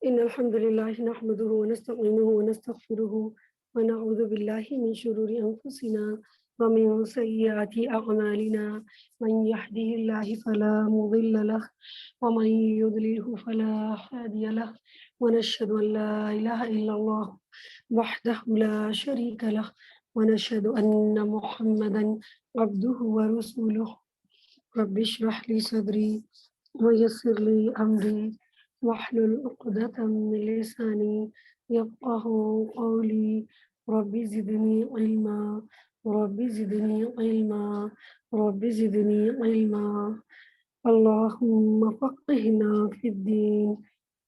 إن الحمد لله نحمده ونستعينه ونستغفره ونعوذ بالله من شرور أنفسنا ومن سيئات أعمالنا. من يهده الله فلا مضل له ومن يضلله فلا هادي له، ونشهد أن لا إله إلا الله وحده لا شريك له، ونشهد أن محمدا عبده ورسوله. رب اشرح لي صدري ويسر لي أمري واحلل عقدة من لساني يفقه قولي. رب زدني علما، رب زدني علما، رب زدني علما. اللهم فقهنا في الدين،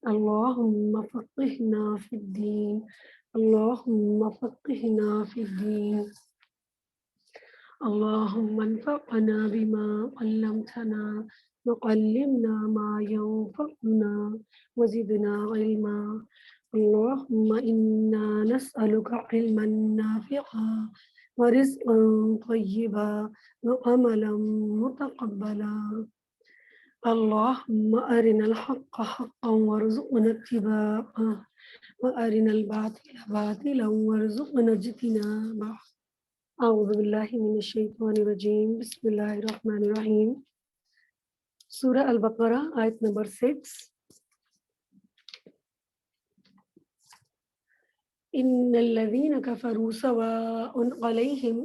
اللهم فقهنا في الدين، اللهم فقهنا في الدين. اللهم انفعنا بما علمتنا وعلمنا ما ينفعنا وزدنا علما. اللهم إنا نسألك علما نافعا ورزقا طيبا وعملا متقبلا. اللهم أرنا الحق حقا وارزقنا اتباعه، وأرنا الباطل باطلا وارزقنا اجتنابه. أعوذ بالله من الشيطان الرجيم. بسم الله الرحمن الرحيم. سورہ البقرہ آیت نمبر 6. إن الذين كفروا سواء عليهم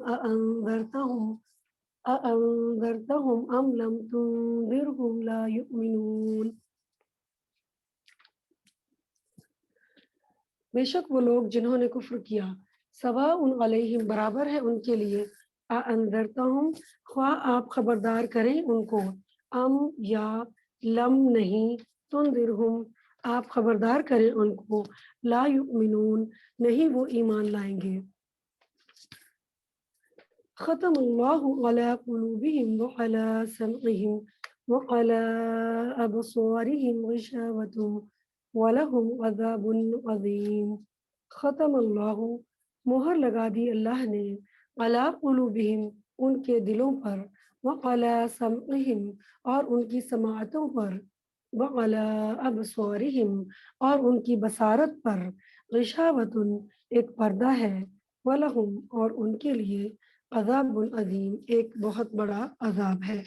أأنذرتهم أم لم تنذرهم لا يؤمنون. بے شک وہ لوگ جنہوں نے کفر کیا، سواء علیہم برابر ہے ان کے لیے، انذرتہم خواہ آپ خبردار کریں ان کو، ام یا لم نہیں، تنذرہم آپ خبردار کریں ان کو، لا یؤمنون نہیں وہ ایمان لائیں گے. ختم اللہ علی قلوبہم وعلی سمعہم وعلی ابصارہم غشاوۃ وَلَهُمْ عَذَابٌ عَظِيمٌ. ختم اللہ مہر لگا دی اللہ نے، علی قلوبہم ان کے دلوں پر، وعلی سمعہم اور ان کی سماعتوں پر، وعلی ابصارہم اور ان کی بصارت پر، غشاوۃ ایک پردہ ہے، وَلَهُمْ اور ان کے لیے، عذاب عظیم ایک بہت بڑا عذاب ہے.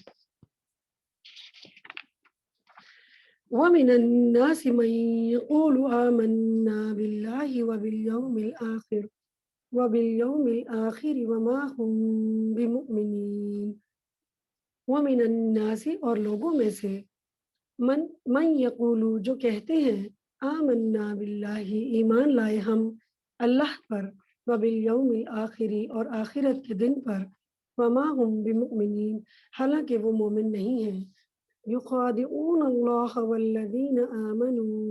وَمِنَ النَّاسِ مَن يَقُولُ آمَنَّا بِاللَّهِ وَبِالْيَوْمِ الْآخِرِ وَمَا هُمْ بِمُؤْمِنِينَ. وَمِنَ النَّاسِ اور لوگوں میں سے، من یقول جو کہتے ہیں، آمنا باللہ ایمان لائے ہم اللہ پر، وبالیوم الآخر اور آخرت کے دن پر، وما هم بمؤمنین حالانکہ وہ مومن نہیں ہیں. یخادعون اللہ والذین آمنوا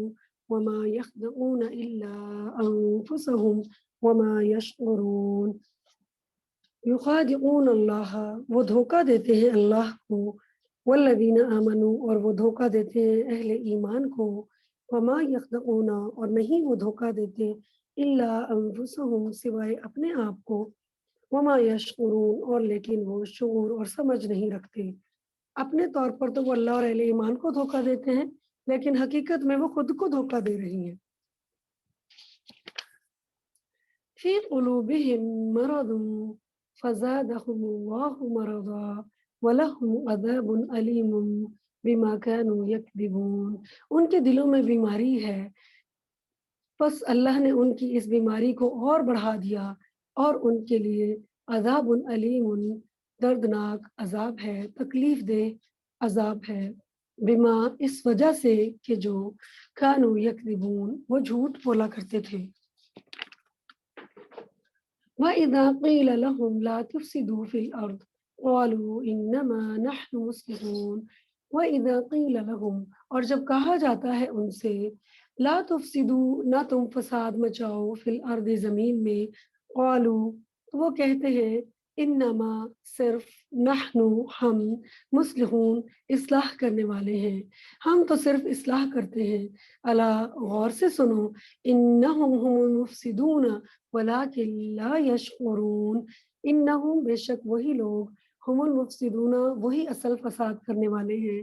وما یخدعون الا انفسهم وما یشعرون. یخادعون اللہ وہ دھوکہ دیتے ہیں اللہ کو، والذین آمنوا اور وہ دھوکہ دیتے ہیں اہل ایمان کو، وما یخدعون اور نہیں وہ دھوکہ دیتے الا انفسهم سوائے اپنے آپ کو، وما یشعرون اور لیکن وہ شعور اور سمجھ نہیں رکھتے. اپنے طور پر تو وہ اللہ اور اہل ایمان کو دھوکہ دیتے ہیں، لیکن حقیقت میں وہ خود کو دھوکہ دے رہی ہیں. فی قلوبہم مرض فزادهم اللہ مرضا وَلَهُمْ عَذَابٌ أَلِيمٌ بِمَا كَانُوا يَكْذِبُونَ. ان کے دلوں میں بیماری ہے، پس اللہ نے ان کی اس بیماری کو اور بڑھا دیا، اور ان کے لیے عذاب علیم دردناک عذاب ہے، تکلیف دہ عذاب ہے، بما اس وجہ سے کہ جو كانوا يكذبون وہ جھوٹ بولا کرتے تھے. وَإِذَا قِيلَ لَهُمْ لَا تُفْسِدُوا فِي الْأَرْضِ قَالُوا إِنَّمَا نَحْنُ مُصْلِحُونَ. وَإِذَا قِيلَ لَهُمْ اور جب کہا جاتا ہے ان سے، لا تفسدوا نہ تم فساد مچاؤ، فی الارض زمین میں، قالوا تو وہ کہتے ہیں، انما صرف، نحن ہم، مصلحون اصلاح کرنے والے ہیں، ہم تو صرف اصلاح کرتے ہیں. الا غور سے سنو، انہم هم المفسدون ولکن لا یشعرون. انہم بے شک وہی لوگ، ہم المفسدون وہی اصل فساد کرنے والے ہیں،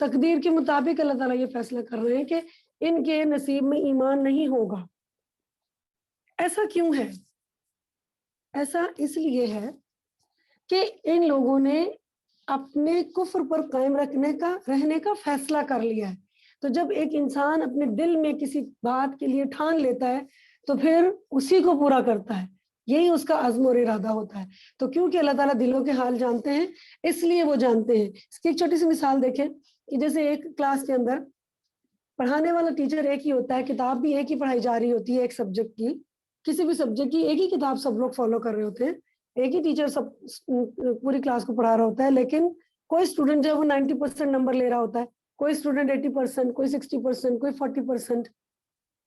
تقدیر کے مطابق اللہ تعالیٰ یہ فیصلہ کر رہے ہیں کہ ان کے نصیب میں ایمان نہیں ہوگا. ایسا کیوں ہے؟ ایسا اس لیے ہے کہ ان لوگوں نے اپنے کفر پر قائم رہنے کا فیصلہ کر لیا ہے. تو جب ایک انسان اپنے دل میں کسی بات کے لیے ٹھان لیتا ہے تو پھر اسی کو پورا کرتا ہے، یہی اس کا عزم اور ارادہ ہوتا ہے. تو کیونکہ اللہ تعالیٰ دلوں کے حال جانتے ہیں اس لیے وہ جانتے ہیں. اس کی ایک چھوٹی سی مثال دیکھیں کہ جیسے ایک کلاس کے اندر پڑھانے والا ٹیچر ایک ہی ہوتا ہے، کتاب بھی ایک ہی پڑھائی جا رہی ہوتی ہے، ایک سبجیکٹ کی، کسی بھی سبجیکٹ کی ایک ہی کتاب سب لوگ فالو کر رہے ہوتے ہیں، ایک ہی ٹیچر سب پوری کلاس کو پڑھا رہا ہوتا ہے، لیکن کوئی اسٹوڈنٹ جو ہے وہ 90% نمبر لے رہا ہوتا ہے، کوئی اسٹوڈنٹ 80%، کوئی 60%، کوئی 40%.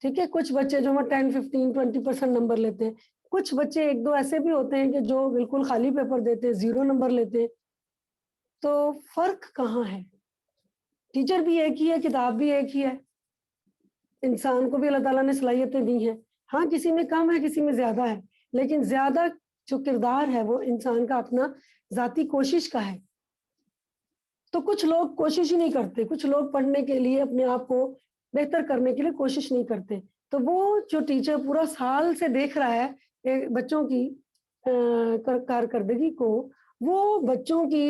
ٹھیک ہے، کچھ بچے جو ہیں 10 15 20% نمبر لیتے ہیں، کچھ بچے ایک دو ایسے بھی ہوتے ہیں کہ جو بالکل خالی پیپر دیتے ہیں، 0 نمبر لیتے ہیں. تو فرق کہاں ہے؟ ٹیچر بھی ایک ہی ہے، کتاب بھی ایک ہی ہے، انسان کو بھی اللہ تعالیٰ نے صلاحیتیں دی ہیں. ہاں کسی میں کم ہے، کسی میں زیادہ ہے، لیکن زیادہ جو کردار ہے وہ انسان کا اپنا ذاتی کوشش کا ہے. تو کچھ لوگ کوشش ہی نہیں کرتے، کچھ لوگ پڑھنے کے لیے اپنے آپ کو بہتر کرنے کے لیے کوشش نہیں کرتے. تو وہ جو ٹیچر پورا سال سے دیکھ رہا ہے بچوں کی کارکردگی کو، وہ بچوں کی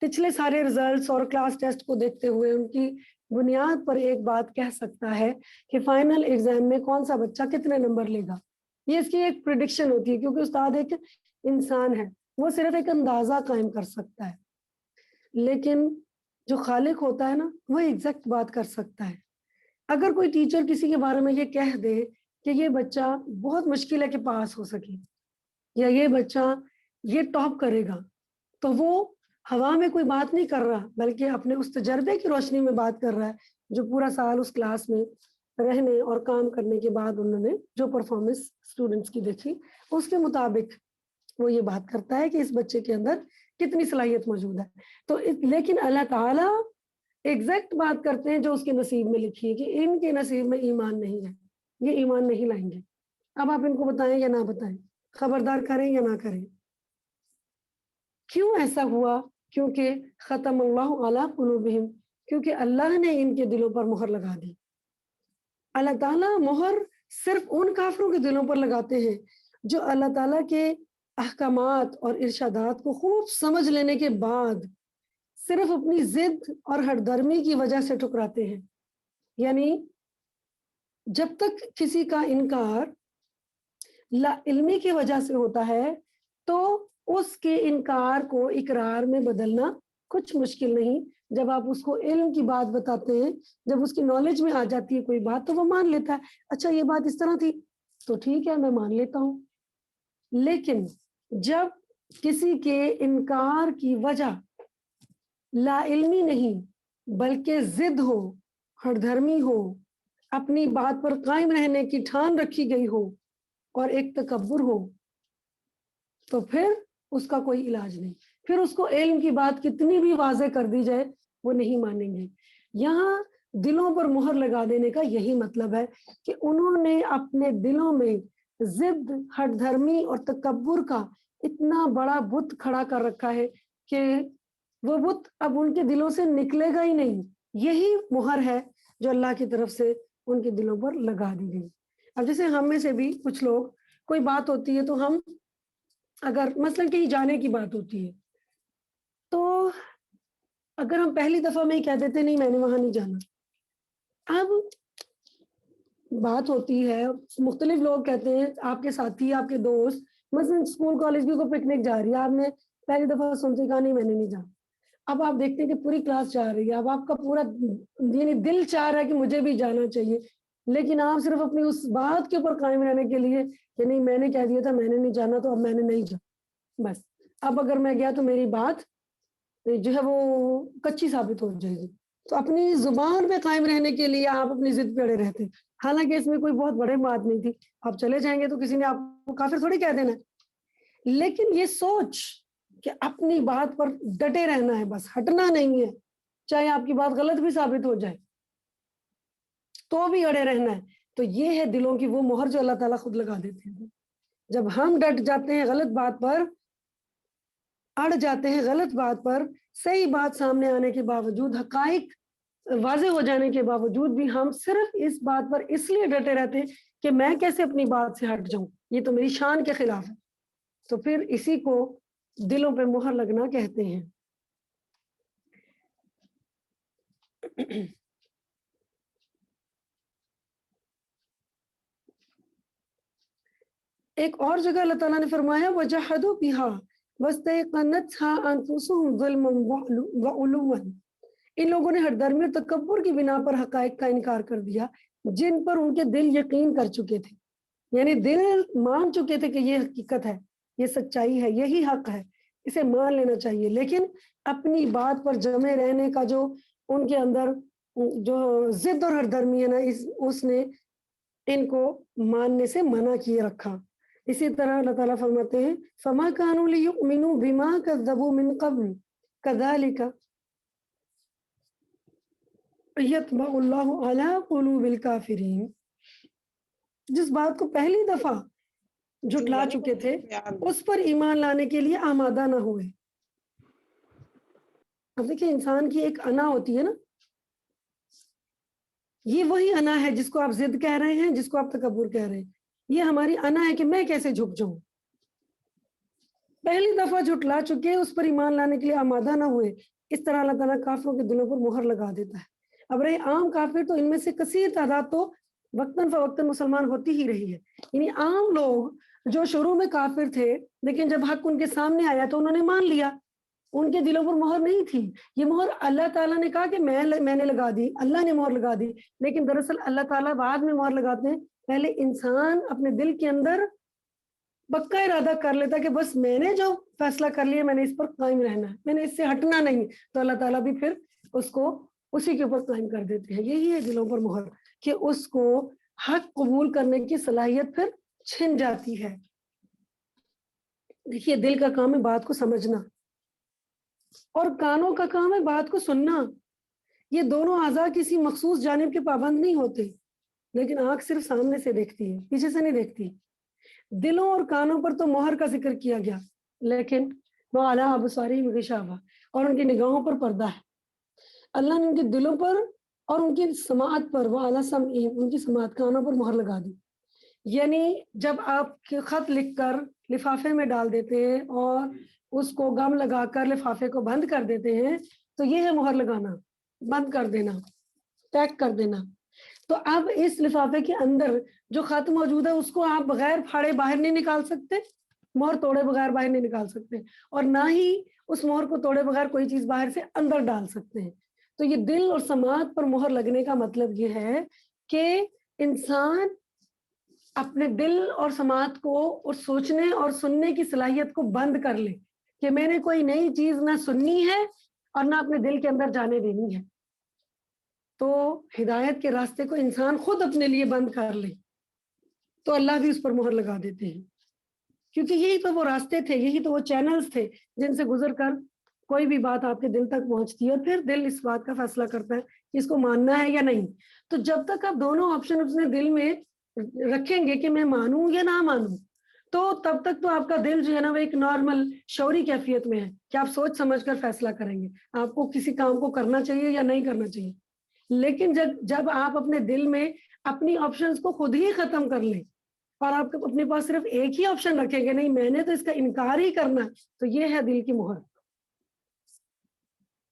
پچھلے سارے ریزلٹس اور کلاس ٹیسٹ کو دیکھتے ہوئے ان کی بنیاد پر ایک بات کہہ سکتا ہے کہ فائنل ایگزام میں کون سا بچہ کتنے نمبر لے گا. یہ اس کی ایک پریڈکشن ہوتی ہے، کیونکہ استاد ایک انسان ہے، وہ صرف ایک اندازہ قائم کر سکتا ہے، لیکن جو خالق ہوتا ہے نا وہ ایگزیکٹ بات کر سکتا ہے. اگر کوئی ٹیچر کسی کے بارے میں یہ کہہ دے کہ یہ بچہ بہت مشکل ہے کہ پاس ہو سکے، یا یہ بچہ یہ ٹاپ کرے گا، تو وہ ہوا میں کوئی بات نہیں کر رہا، بلکہ اپنے اس تجربے کی روشنی میں بات کر رہا ہے جو پورا سال اس کلاس میں رہنے اور کام کرنے کے بعد انہوں نے جو پرفارمنس اسٹوڈنٹس کی دیکھی اس کے مطابق وہ یہ بات کرتا ہے کہ اس بچے کے اندر کتنی صلاحیت موجود ہے. تو لیکن اللہ تعالیٰ ایگزیکٹ بات کرتے ہیں جو اس کے نصیب میں لکھی ہے کہ ان کے نصیب میں ایمان نہیں ہے، یہ ایمان نہیں لائیں گے. اب آپ ان کو بتائیں یا نہ بتائیں، خبردار کریں یا نہ کریں. کیوں ایسا ہوا؟ کیونکہ ختم اللہ علی قلوبہم، کیونکہ اللہ نے ان کے دلوں پر مہر لگا دی. اللہ تعالیٰ مہر صرف ان کافروں کے دلوں پر لگاتے ہیں جو اللہ تعالیٰ کے احکامات اور ارشادات کو خوب سمجھ لینے کے بعد صرف اپنی ضد اور ہٹ درمی کی وجہ سے ٹکراتے ہیں. یعنی جب تک کسی کا انکار لا علمی کی وجہ سے ہوتا ہے تو اس کے انکار کو اقرار میں بدلنا کچھ مشکل نہیں. جب آپ اس کو علم کی بات بتاتے ہیں، جب اس کی نالج میں آ جاتی ہے کوئی بات تو وہ مان لیتا ہے، اچھا یہ بات اس طرح تھی تو ٹھیک ہے میں مان لیتا ہوں. لیکن جب کسی کے انکار کی وجہ لا علمی نہیں بلکہ ضد ہو، ہٹ دھرمی ہو، اپنی بات پر قائم رہنے کی ٹھان رکھی گئی ہو اور ایک تکبر ہو، تو پھر اس کا کوئی علاج نہیں. پھر اس کو علم کی بات کتنی بھی واضح کر دی جائے وہ نہیں مانیں گے. یہاں دلوں پر مہر لگا دینے کا یہی مطلب ہے کہ انہوں نے اپنے دلوں میں ضد، ہٹ دھرمی اور تکبر کا اتنا بڑا بت کھڑا کر رکھا ہے کہ وہ بت اب ان کے دلوں سے نکلے گا ہی نہیں. یہی مہر ہے جو اللہ کی طرف سے ان کے دلوں پر لگا دی گئی. اب جیسے ہم میں سے بھی کچھ لوگ، کوئی بات ہوتی ہے تو ہم اگر مثلا کہیں جانے کی بات ہوتی ہے تو اگر ہم پہلی دفعہ میں ہی کہہ دیتے نہیں میں نے وہاں نہیں جانا، اب بات ہوتی ہے مختلف لوگ کہتے ہیں آپ کے ساتھی، آپ کے دوست مثلا اسکول کالج کی کوئی پکنک جا رہی ہے، آپ نے پہلی دفعہ سنتے کہا نہیں میں نے نہیں جانا. اب آپ دیکھتے ہیں کہ پوری کلاس جا رہی ہے، اب آپ کا پورا یعنی دل چاہ رہا ہے کہ مجھے بھی جانا چاہیے، لیکن آپ صرف اپنی اس بات کے اوپر قائم رہنے کے لیے کہ نہیں میں نے کہہ دیا تھا میں نے نہیں جانا تو اب میں نے نہیں جانا، بس اب اگر میں گیا تو میری بات جو ہے وہ کچی ثابت ہو جائے گی. تو اپنی زبان پہ قائم رہنے کے لیے آپ اپنی ضد پہ اڑے رہتے ہیں، حالانکہ اس میں کوئی بہت بڑے بات نہیں تھی. آپ چلے جائیں گے تو کسی نے آپ کو کافر تھوڑی کہہ دینا ہے، لیکن یہ سوچ کہ اپنی بات پر ڈٹے رہنا ہے، بس ہٹنا نہیں ہے، چاہے آپ کی بات غلط بھی ثابت ہو جائے تو بھی اڑے رہنا ہے. تو یہ ہے دلوں کی وہ مہر جو اللہ تعالیٰ خود لگا دیتے ہیں. جب ہم ڈٹ جاتے ہیں غلط بات پر، اڑ جاتے ہیں غلط بات پر، صحیح بات سامنے آنے کے باوجود، حقائق واضح ہو جانے کے باوجود بھی ہم صرف اس بات پر اس لیے ڈٹے رہتے کہ میں کیسے اپنی بات سے ہٹ جاؤں، یہ تو میری شان کے خلاف ہے، تو پھر اسی کو دلوں پہ مہر لگنا کہتے ہیں۔ ایک اور جگہ اللہ تعالیٰ نے فرمایا وَجَحَدُوا بِهَا وَاسْتَيْقَنَتْهَا أَنفُسُهُمْ ظُلْمًا وَعُلُوًّا، ان لوگوں نے ہر درمی اور تکبر کی بنا پر حقائق کا انکار کر دیا جن پر ان کے دل یقین کر چکے تھے، یعنی دل مان چکے تھے کہ یہ حقیقت ہے، یہ سچائی ہے، یہی حق ہے، اسے مان لینا چاہیے، لیکن اپنی بات پر جمے رہنے کا جو ان کے اندر جو ضد اور ہر درمی ہے نا، اس نے ان کو ماننے سے منع کیے رکھا۔ اسی طرح اللہ تعالیٰ فرماتے ہیں فَمَا كَانُوا لِيُؤْمِنُوا بِمَا كَذَّبُوا مِن قَبْلُ كَذَلِكَ يَطْبَعُ اللَّهُ عَلَى قُلُوبِ الْكَافِرِينَ، جس بات کو پہلی دفعہ جھٹلا چکے تھے اس پر ایمان لانے کے لیے آمادہ نہ ہوئے۔ اب دیکھیں انسان کی ایک انا ہوتی ہے نا، یہ وہی انا ہے جس کو آپ ضد کہہ رہے ہیں، جس کو آپ تکبر کہہ رہے ہیں، یہ ہماری انا ہے کہ میں کیسے جھک جاؤں۔ پہلی دفعہ جھٹلا چکے اس پر ایمان لانے کے لیے آمادہ نہ ہوئے، اس طرح اللہ تعالیٰ کافروں کے دلوں پر مہر لگا دیتا ہے۔ اب رہے عام کافر تو ان میں سے کثیر تعداد تو وقتاً فوقتاً مسلمان ہوتی ہی رہی ہے، یعنی عام لوگ جو شروع میں کافر تھے لیکن جب حق ان کے سامنے آیا تو انہوں نے مان لیا، ان کے دلوں پر مہر نہیں تھی۔ یہ مہر اللہ تعالیٰ نے کہا کہ میں نے لگا دی، اللہ نے مہر لگا دی، لیکن دراصل اللہ تعالیٰ بعد میں مہر لگاتے ہیں، پہلے انسان اپنے دل کے اندر پکا ارادہ کر لیتا کہ بس میں نے جو فیصلہ کر لیا میں نے اس پر قائم رہنا ہے، میں نے اس سے ہٹنا نہیں، تو اللہ تعالیٰ بھی پھر اس کو اسی کے اوپر قائم کر دیتے ہیں۔ یہی ہے دلوں پر مہر کہ اس کو حق قبول کرنے کی صلاحیت پھر چھن جاتی ہے۔ دیکھیے دل کا کام ہے بات کو سمجھنا اور کانوں کا کام ہے بات کو سننا، یہ دونوں اعضاء کسی مخصوص جانب کے پابند نہیں ہوتے، لیکن آنکھ صرف سامنے سے دیکھتی ہے، پیچھے سے نہیں دیکھتی۔ دلوں اور کانوں پر تو مہر کا ذکر کیا گیا، لیکن وَعَلَىٰ أَبْصَارِهِمْ غِشَاوَةٌ، اور ان کی نگاہوں پر پردہ ہے۔ اللہ نے ان کے دلوں پر اور ان کی سماعت پر وَعَلَىٰ سَمْعِهِمْ، ان کی سماعت کانوں پر مہر لگا دی۔ یعنی جب آپ خط لکھ کر لفافے میں ڈال دیتے ہیں اور اس کو گم لگا کر لفافے کو بند کر دیتے ہیں تو یہ ہے مہر لگانا، بند کر دینا، پیک کر دینا۔ تو اب اس لفافے کے اندر جو خط موجود ہے اس کو آپ بغیر پھاڑے باہر نہیں نکال سکتے، مہر توڑے بغیر باہر نہیں نکال سکتے، اور نہ ہی اس مہر کو توڑے بغیر کوئی چیز باہر سے اندر ڈال سکتے ہیں۔ تو یہ دل اور سماعت پر مہر لگنے کا مطلب یہ ہے کہ انسان اپنے دل اور سماعت کو اور سوچنے اور سننے کی صلاحیت کو بند کر لے کہ میں نے کوئی نئی چیز نہ سننی ہے اور نہ اپنے دل کے اندر جانے دینی ہے۔ تو ہدایت کے راستے کو انسان خود اپنے لیے بند کر لے تو اللہ بھی اس پر مہر لگا دیتے ہیں، کیونکہ یہی تو وہ راستے تھے، یہی تو وہ چینلز تھے جن سے گزر کر کوئی بھی بات آپ کے دل تک پہنچتی ہے اور پھر دل اس بات کا فیصلہ کرتا ہے کہ اس کو ماننا ہے یا نہیں۔ تو جب تک آپ دونوں آپشن اپنے دل میں رکھیں گے کہ میں مانوں یا نہ مانوں، تو تب تک تو آپ کا دل جو ہے نا وہ ایک نارمل شعوری کیفیت میں ہے کہ آپ سوچ سمجھ کر فیصلہ کریں گے آپ کو کسی کام کو کرنا چاہیے یا نہیں کرنا چاہیے۔ لیکن جب آپ اپنے دل میں اپنی آپشنز کو خود ہی ختم کر لیں اور آپ اپنے پاس صرف ایک ہی آپشن رکھیں گے، نہیں میں نے تو اس کا انکار ہی کرنا ہے، تو یہ ہے دل کی مہر۔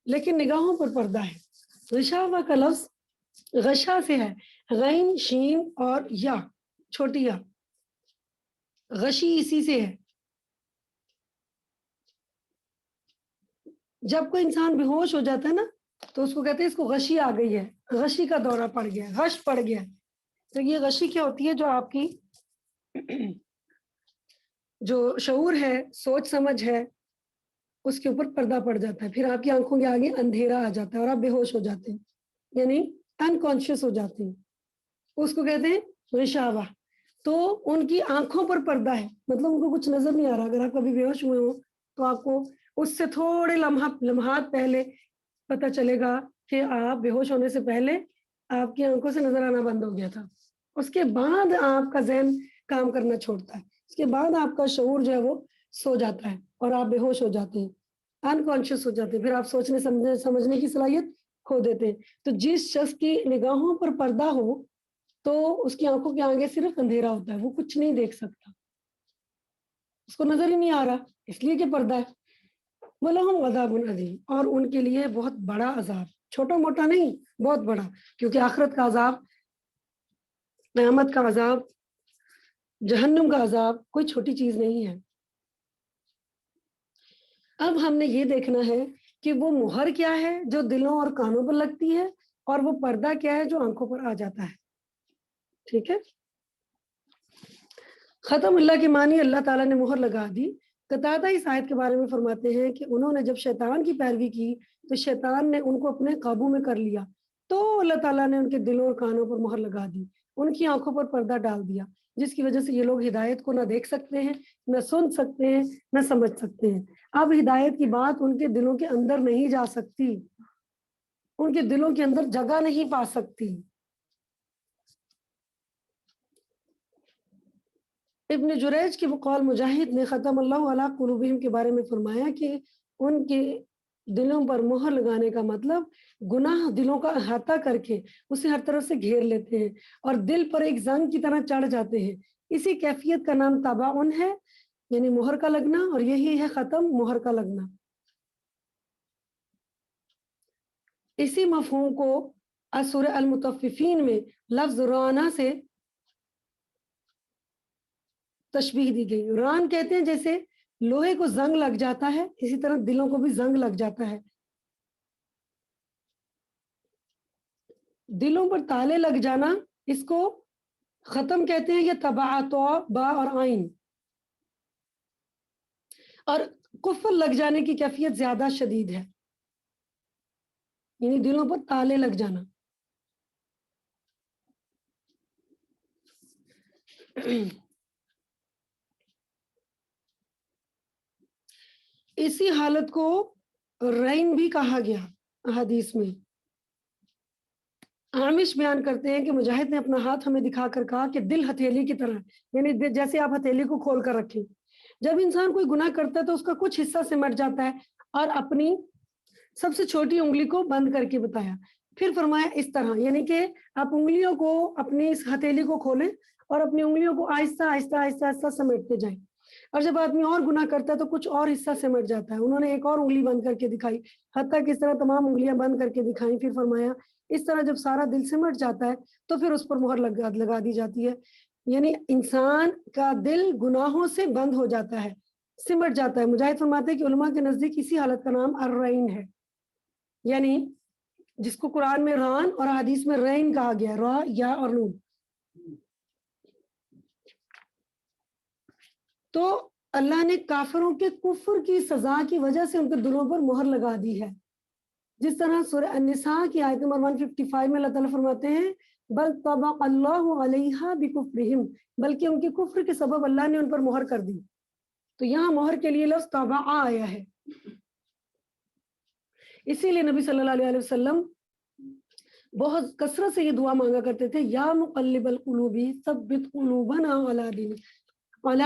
لیکن نگاہوں پر پردہ ہے۔ غشاوہ کا لفظ غشا سے ہے، غین شین اور یا چھوٹی یا، غشی اسی سے ہے۔ جب کوئی انسان بے ہوش ہو جاتا ہے نا تو اس کو کہتے ہیں اس کو غشی آ گئی ہے، غشی کا دورہ پڑ گیا، غش پڑ گیا۔ تو یہ غشی کیا ہوتی ہے؟ جو آپ کی جو شعور ہے، سوچ سمجھ ہے، اس کے اوپر پردہ پڑ جاتا ہے، پھر آپ کی آنکھوں کے آگے اندھیرا آ جاتا ہے اور آپ بے ہوش ہو جاتے ہیں، یعنی انکانشیس ہو جاتے ہیں، اس کو کہتے ہیں غشاوہ۔ تو ان کی آنکھوں پر پردہ ہے، مطلب ان کو کچھ نظر نہیں آ رہا۔ اگر آپ کبھی بے ہوش ہوئے ہو تو آپ کو اس سے تھوڑے لمحات پہلے پتہ چلے گا کہ آپ بے ہوش ہونے سے پہلے آپ کی آنکھوں سے نظر آنا بند ہو گیا تھا، اس کے بعد آپ کا ذہن کام کرنا چھوڑتا ہے، اس کے بعد آپ کا شعور جو ہے وہ سو جاتا ہے اور آپ بے ہوش ہو جاتے ہیں، انکانشیس ہو جاتے ہیں، پھر آپ سوچنے سمجھنے کی صلاحیت کھو دیتے ہیں. تو جس شخص کی نگاہوں پر پردہ ہو تو اس کی آنکھوں کے آگے صرف اندھیرا ہوتا ہے, وہ کچھ نہیں دیکھ سکتا, اس کو نظر ہی نہیں آ رہا, اس لیے کہ پردہ ہے. وَلَهُمْ عَذَابٌ عَظِيمٌ, اور ان کے لیے بہت بڑا عذاب, چھوٹا موٹا نہیں, بہت بڑا, کیونکہ آخرت کا عذاب, قیامت کا عذاب, جہنم کا عذاب کوئی چھوٹی چیز نہیں ہے. اب ہم نے یہ دیکھنا ہے کہ وہ مہر کیا ہے جو دلوں اور کانوں پر لگتی ہے, اور وہ پردہ کیا ہے جو آنکھوں پر آ جاتا ہے. ٹھیک ہے, ختم اللہ کے معنی اللہ تعالیٰ نے مہر لگا دی. قتادہ اس آیت کے بارے میں فرماتے ہیں کہ انہوں نے جب شیطان کی پیروی کی تو شیطان نے ان کو اپنے قابو میں کر لیا, تو اللہ تعالیٰ نے ان کے دلوں اور کانوں پر مہر لگا دی, ان کی آنکھوں پر پردہ ڈال دیا, جس کی وجہ سے یہ لوگ ہدایت کو نہ دیکھ سکتے ہیں, نہ سن سکتے ہیں, نہ سمجھ سکتے ہیں. اب ہدایت کی بات ان کے دلوں کے اندر نہیں جا سکتی, ان کے دلوں کے اندر جگہ نہیں پا سکتی. ابن جریج کے قول مجاہد نے ختم اللہ علی قلوبہم کے بارے میں فرمایا کہ ان کے دلوں پر مہر لگانے کا مطلب گناہ دلوں کا احاطہ کر کے اسے ہر طرف سے گھیر لیتے ہیں اور دل پر ایک زنگ کی طرح چڑھ جاتے ہیں. اسی کیفیت کا نام تباعن ہے, یعنی مہر کا لگنا, اور یہی ہے ختم, مہر کا لگنا. اسی مفہوم کو سورہ المطففین میں لفظ رانا سے تشبیہ دی گئی. ران کہتے ہیں جیسے لوہے کو زنگ لگ جاتا ہے, اسی طرح دلوں کو بھی زنگ لگ جاتا ہے. دلوں پر تالے لگ جانا اس کو ختم کہتے ہیں, یا تباعت, با اور عین. اور قفل لگ جانے کی کیفیت زیادہ شدید ہے, یعنی دلوں پر تالے لگ جانا. اسی حالت کو رین بھی کہا گیا حدیث میں. عامش بیان کرتے ہیں کہ مجاہد نے اپنا ہاتھ ہمیں دکھا کر کہا کہ دل ہتھیلی کی طرح, یعنی جیسے آپ ہتھیلی کو کھول کر رکھیں. جب انسان کوئی گناہ کرتا ہے تو اس کا کچھ حصہ سمٹ جاتا ہے, اور اپنی سب سے چھوٹی انگلی کو بند کر کے بتایا. پھر فرمایا اس طرح, یعنی کہ آپ انگلیوں کو اپنی اس ہتھیلی کو کھولیں اور اپنی انگلیوں کو آہستہ آہستہ آہستہ آہستہ سمیٹتے جائیں. اور جب آدمی اور گناہ کرتا ہے تو کچھ اور حصہ سمٹ جاتا ہے. انہوں نے ایک اور انگلی بند کر کے دکھائی, حتیٰ کہ اس طرح تمام انگلیاں بند کر کے دکھائیں. پھر فرمایا اس طرح جب سارا دل سمٹ جاتا ہے تو پھر اس پر مہر لگا دی جاتی ہے, یعنی انسان کا دل گناہوں سے بند ہو جاتا ہے, سمٹ جاتا ہے. مجاہد فرماتے ہیں کہ علماء کے نزدیک اسی حالت کا نام الرین ہے, یعنی جس کو قرآن میں ران اور حدیث میں رین کہا گیا, را, یا اور نون. تو اللہ نے کافروں کے کفر کی سزا کی وجہ سے ان کے دلوں پر مہر لگا دی ہے. جس طرح سورہ النساء کی آیت نمبر 155 میں اللہ تعالیٰ فرماتے ہیں بل طبع اللہ علیہا بکفرہم, بلکہ ان کے کفر کے سبب اللہ نے ان پر مہر کر دی. تو یہاں مہر کے لیے لفظ طبع آیا ہے. اسی لیے نبی صلی اللہ علیہ وسلم بہت کثرت سے یہ دعا مانگا کرتے تھے, یا مقلب القلوب ثبت قلوبنا علی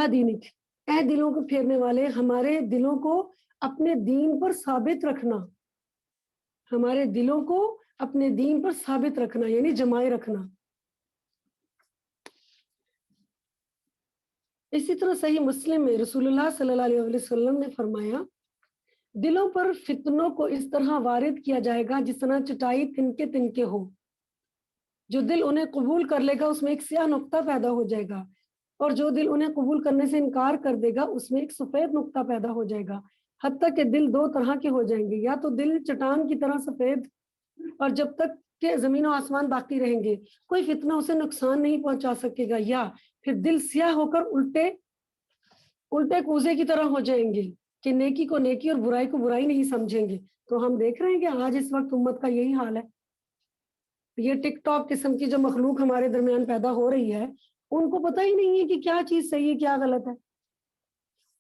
دینک, اے دلوں کو پھیرنے والے ہمارے دلوں کو اپنے دین پر ثابت رکھنا, ہمارے دلوں کو اپنے دین پر ثابت رکھنا, یعنی جمائے رکھنا. اسی طرح صحیح مسلم میں رسول اللہ صلی اللہ علیہ وسلم نے فرمایا دلوں پر فتنوں کو اس طرح وارد کیا جائے گا جس طرح چٹائی تنکے تنکے ہو. جو دل انہیں قبول کر لے گا اس میں ایک سیاہ نقطہ پیدا ہو جائے گا, اور جو دل انہیں قبول کرنے سے انکار کر دے گا اس میں ایک سفید نقطہ پیدا ہو جائے گا. حتیٰ کہ دل دو طرح کے ہو جائیں گے, یا تو دل چٹان کی طرح سفید, اور جب تک کہ زمین و آسمان باقی رہیں گے کوئی فتنہ اسے نقصان نہیں پہنچا سکے گا, یا پھر دل سیاہ ہو کر الٹے کوزے کی طرح ہو جائیں گے کہ نیکی کو نیکی اور برائی کو برائی نہیں سمجھیں گے. تو ہم دیکھ رہے ہیں کہ آج اس وقت امت کا یہی حال ہے. یہ ٹک ٹاک قسم کی جو مخلوق ہمارے درمیان پیدا ہو رہی ہے ان کو پتہ ہی نہیں ہے کہ کیا چیز صحیح ہے کیا غلط ہے.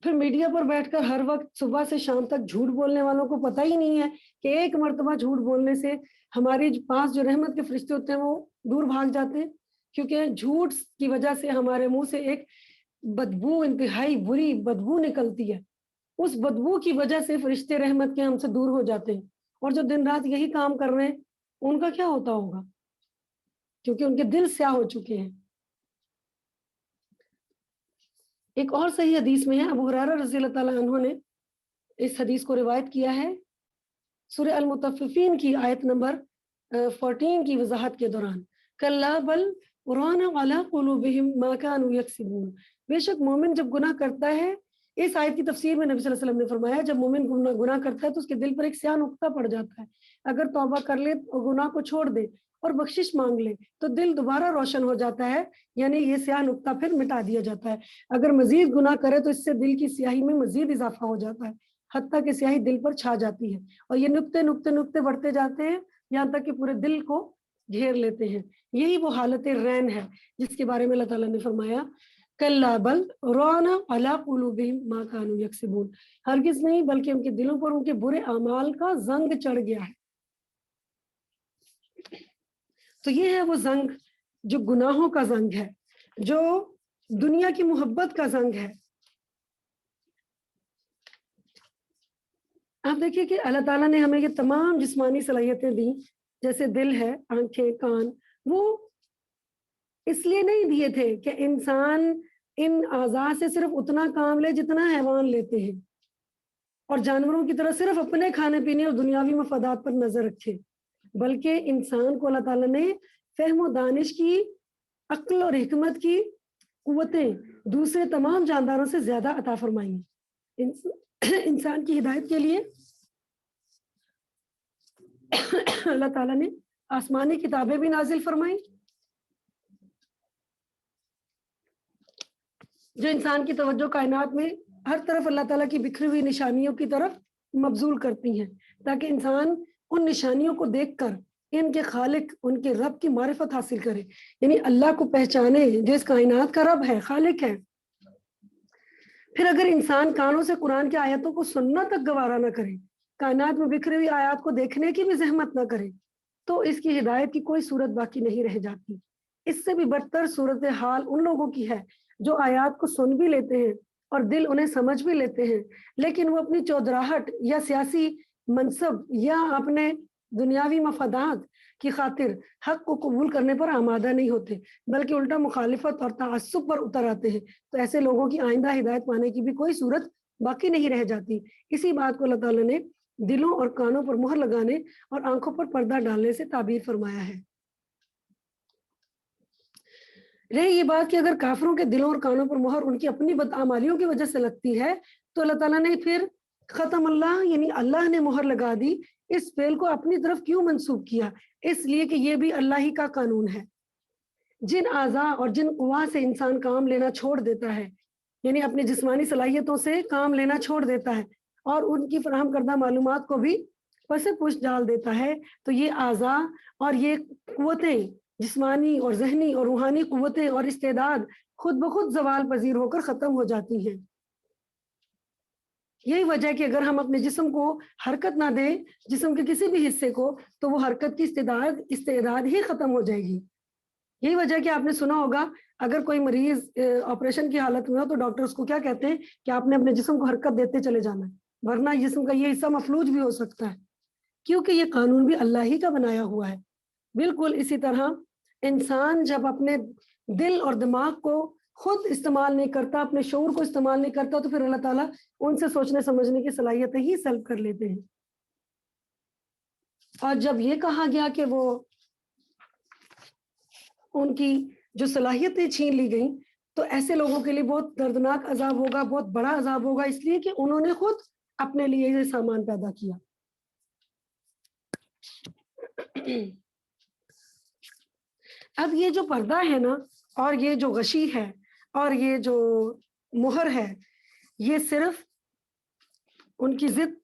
پھر میڈیا پر بیٹھ کر ہر وقت صبح سے شام تک جھوٹ بولنے والوں کو پتہ ہی نہیں ہے کہ ایک مرتبہ جھوٹ بولنے سے ہمارے پاس جو رحمت کے فرشتے ہوتے ہیں وہ دور بھاگ جاتے ہیں, کیونکہ جھوٹ کی وجہ سے ہمارے منہ سے ایک بدبو, انتہائی بری بدبو نکلتی ہے. اس بدبو کی وجہ سے فرشتے رحمت کے ہم سے دور ہو جاتے ہیں. اور جو دن رات یہی کام کر رہے ہیں ان کا کیا ہوتا ہوگا، کیونکہ ان کے دل سیاہ ہو چکے ہیں۔ ایک اور صحیح حدیث میں ہے، ابو ہریرہ رضی اللہ تعالیٰ عنہ نے اس حدیث کو روایت کیا ہے سورہ المطففین کی آیت نمبر 14 کی وضاحت کے دوران، کلا بل ران علی قلوبہم ما کانوا یکسبون، بے شک مومن جب گناہ کرتا ہے، اس آیت کی تفسیر میں نبی صلی اللہ علیہ وسلم نے فرمایا جب مومن گناہ کرتا ہے تو اس کے دل پر ایک سیاہ نقطہ پڑ جاتا ہے، اگر توبہ کر لے اور گناہ کو چھوڑ دے اور بخشش مانگ لے تو دل دوبارہ روشن ہو جاتا ہے، یعنی یہ سیاہ نقطہ پھر مٹا دیا جاتا ہے۔ اگر مزید گناہ کرے تو اس سے دل کی سیاہی میں مزید اضافہ ہو جاتا ہے، حتیٰ کہ سیاہی دل پر چھا جاتی ہے، اور یہ نقطے نقطے نقطے بڑھتے جاتے ہیں یہاں تک کہ پورے دل کو گھیر لیتے ہیں۔ یہی وہ حالت رین ہے جس کے بارے میں اللہ تعالیٰ نے فرمایا کلا بل ران علی قلوبہم ما کانوا یکسبون، ہرگز نہیں بلکہ ان کے دلوں پر ان کے برے اعمال کا زنگ چڑھ گیا ہے۔ تو یہ ہے وہ زنگ جو گناہوں کا زنگ ہے، جو دنیا کی محبت کا زنگ ہے۔ آپ دیکھیے کہ اللہ تعالیٰ نے ہمیں یہ تمام جسمانی صلاحیتیں دی، جیسے دل ہے، آنکھیں، کان، وہ اس لیے نہیں دیے تھے کہ انسان ان اعضاء سے صرف اتنا کام لے جتنا حیوان لیتے ہیں، اور جانوروں کی طرح صرف اپنے کھانے پینے اور دنیاوی مفادات پر نظر رکھے، بلکہ انسان کو اللہ تعالیٰ نے فہم و دانش کی، عقل اور حکمت کی قوتیں دوسرے تمام جانداروں سے زیادہ عطا فرمائی ہیں۔ انسان کی ہدایت کے لیے اللہ تعالیٰ نے آسمانی کتابیں بھی نازل فرمائی جو انسان کی توجہ کائنات میں ہر طرف اللہ تعالیٰ کی بکھری ہوئی نشانیوں کی طرف مبذول کرتی ہیں، تاکہ انسان ان نشانیوں کو دیکھ کر ان کے خالق، ان کے رب کی معرفت حاصل کرے، یعنی اللہ کو پہچانے جو اس کائنات کا رب ہے، خالق ہے۔ پھر اگر انسان کانوں سے قرآن کی آیتوں کو سننا تک گوارا نہ کرے، کائنات میں بکھری ہوئی آیات کو دیکھنے کی بھی زحمت نہ کرے، تو اس کی ہدایت کی کوئی صورت باقی نہیں رہ جاتی۔ اس سے بھی بدتر صورتحال ان لوگوں کی ہے جو آیات کو سن بھی لیتے ہیں اور دل انہیں سمجھ بھی لیتے ہیں، لیکن وہ اپنی چودراہٹ یا سیاسی منصب یا اپنے دنیاوی مفادات کی خاطر حق کو قبول کرنے پر آمادہ نہیں ہوتے، بلکہ الٹا مخالفت اور تعصب پر اتر آتے ہیں۔ تو ایسے لوگوں کی آئندہ ہدایت پانے کی بھی کوئی صورت باقی نہیں رہ جاتی۔ اسی بات کو اللہ تعالیٰ نے دلوں اور کانوں پر مہر لگانے اور آنکھوں پر پردہ ڈالنے سے تعبیر فرمایا ہے۔ رہی یہ بات کہ اگر کافروں کے دلوں اور کانوں پر مہر ان کی اپنی بدعمالیوں کی وجہ سے لگتی ہے تو اللہ تعالیٰ نے پھر ختم اللہ، یعنی اللہ نے مہر لگا دی، اس فعل کو اپنی طرف کیوں منسوب کیا؟ اس لیے کہ یہ بھی اللہ ہی کا قانون ہے۔ جن اعضاء اور جن قوا سے انسان کام لینا چھوڑ دیتا ہے، یعنی اپنی جسمانی صلاحیتوں سے کام لینا چھوڑ دیتا ہے اور ان کی فراہم کردہ معلومات کو بھی پس پوش ڈال دیتا ہے، تو یہ اعضاء اور یہ قوتیں، جسمانی اور ذہنی اور روحانی قوتیں اور استعداد خود بخود زوال پذیر ہو کر ختم ہو جاتی ہیں۔ یہی وجہ ہے کہ اگر ہم اپنے جسم کو حرکت نہ دیں، جسم کے کسی بھی حصے کو، تو وہ حرکت کی استعداد ہی ختم ہو جائے گی۔ یہی وجہ ہے کہ آپ نے سنا ہوگا اگر کوئی مریض آپریشن کی حالت میں ہو تو ڈاکٹر اس کو کیا کہتے ہیں کہ آپ نے اپنے جسم کو حرکت دیتے چلے جانا ہے، ورنہ جسم کا یہ حصہ مفلوج بھی ہو سکتا ہے، کیونکہ یہ قانون بھی اللہ ہی کا بنایا ہوا ہے۔ بالکل اسی طرح انسان جب اپنے دل اور دماغ کو خود استعمال نہیں کرتا، اپنے شعور کو استعمال نہیں کرتا، تو پھر اللہ تعالیٰ ان سے سوچنے سمجھنے کی صلاحیتیں ہی سلب کر لیتے ہیں۔ اور جب یہ کہا گیا کہ وہ ان کی جو صلاحیتیں چھین لی گئیں، تو ایسے لوگوں کے لیے بہت دردناک عذاب ہوگا، بہت بڑا عذاب ہوگا، اس لیے کہ انہوں نے خود اپنے لیے یہ سامان پیدا کیا۔ اب یہ جو پردہ ہے نا، اور یہ جو غشی ہے، اور یہ جو مہر ہے، یہ صرف ان کی ضد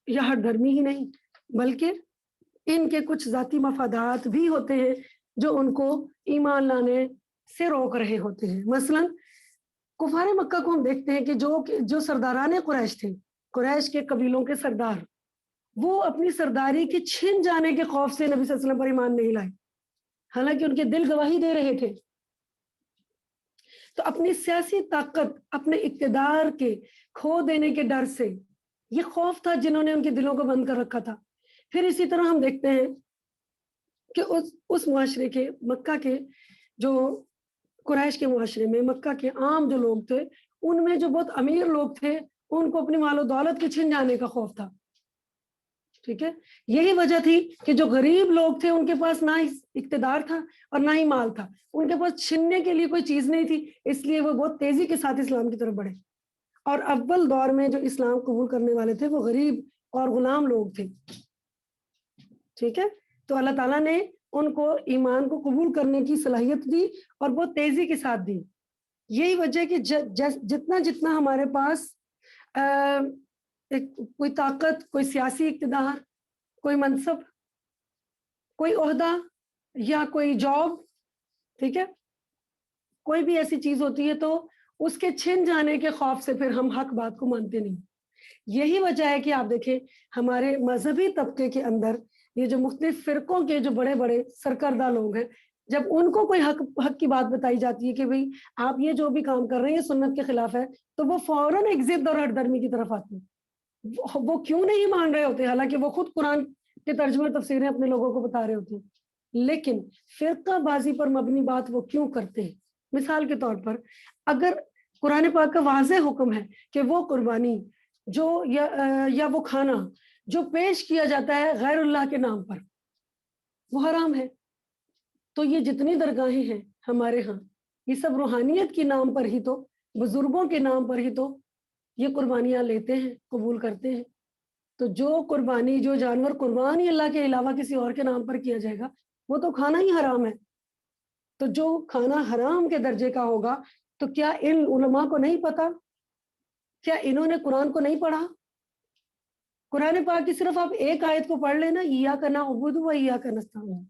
یا ہٹ دھرمی ہی نہیں، بلکہ ان کے کچھ ذاتی مفادات بھی ہوتے ہیں جو ان کو ایمان لانے سے روک رہے ہوتے ہیں۔ مثلا کفار مکہ کو ہم دیکھتے ہیں کہ جو سرداران قریش تھے، قریش کے قبیلوں کے سردار، وہ اپنی سرداری کے چھن جانے کے خوف سے نبی صلی اللہ علیہ وسلم پر ایمان نہیں لائے، حالانکہ ان کے دل گواہی دے رہے تھے۔ تو اپنی سیاسی طاقت، اپنے اقتدار کے کھو دینے کے ڈر سے، یہ خوف تھا جنہوں نے ان کے دلوں کو بند کر رکھا تھا۔ پھر اسی طرح ہم دیکھتے ہیں کہ اس معاشرے کے مکہ کے جو قریش کے معاشرے میں مکہ کے عام جو لوگ تھے ان میں جو بہت امیر لوگ تھے ان کو اپنی مال و دولت کے چھن جانے کا خوف تھا. ٹھیک ہے, یہی وجہ تھی کہ جو غریب لوگ تھے ان کے پاس نہ ہی اقتدار تھا اور نہ ہی مال تھا, ان کے پاس چھننے کے لیے کوئی چیز نہیں تھی, اس لیے وہ بہت تیزی کے ساتھ اسلام کی طرف بڑھے. اور اول دور میں جو اسلام قبول کرنے والے تھے وہ غریب اور غلام لوگ تھے. ٹھیک ہے, تو اللہ تعالیٰ نے ان کو ایمان کو قبول کرنے کی صلاحیت دی اور بہت تیزی کے ساتھ دی. یہی وجہ کہ جتنا جتنا ہمارے پاس کوئی طاقت, کوئی سیاسی اقتدار, کوئی منصب, کوئی عہدہ یا کوئی جاب, ٹھیک ہے, کوئی بھی ایسی چیز ہوتی ہے تو اس کے چھن جانے کے خوف سے پھر ہم حق بات کو مانتے نہیں. یہی وجہ ہے کہ آپ دیکھیں ہمارے مذہبی طبقے کے اندر یہ جو مختلف فرقوں کے جو بڑے بڑے سرکردہ لوگ ہیں, جب ان کو کوئی حق کی بات بتائی جاتی ہے کہ بھئی آپ یہ جو بھی کام کر رہے ہیں یہ سنت کے خلاف ہے, تو وہ فوراً ایک ضد اور ہٹ درمی کی طرف آتے ہیں. وہ کیوں نہیں مان رہے ہوتے, حالانکہ وہ خود قرآن کے ترجمے تفسیریں اپنے لوگوں کو بتا رہے ہوتے ہیں, لیکن فرقہ بازی پر مبنی بات وہ کیوں کرتے ہیں. مثال کے طور پر اگر قرآن پاک کا واضح حکم ہے کہ وہ قربانی جو یا وہ کھانا جو پیش کیا جاتا ہے غیر اللہ کے نام پر وہ حرام ہے, تو یہ جتنی درگاہیں ہیں ہمارے ہاں یہ سب روحانیت کے نام پر ہی تو, بزرگوں کے نام پر ہی تو یہ قربانیاں لیتے ہیں, قبول کرتے ہیں. تو جو قربانی, جو جانور قربان ہی اللہ کے علاوہ کسی اور کے نام پر کیا جائے گا وہ تو کھانا ہی حرام ہے. تو جو کھانا حرام کے درجے کا ہوگا تو کیا ان علماء کو نہیں پتا, کیا انہوں نے قرآن کو نہیں پڑھا؟ قرآن پاک کی صرف آپ ایک آیت کو پڑھ لینا, ایاک نعبد و ایاک نستعین,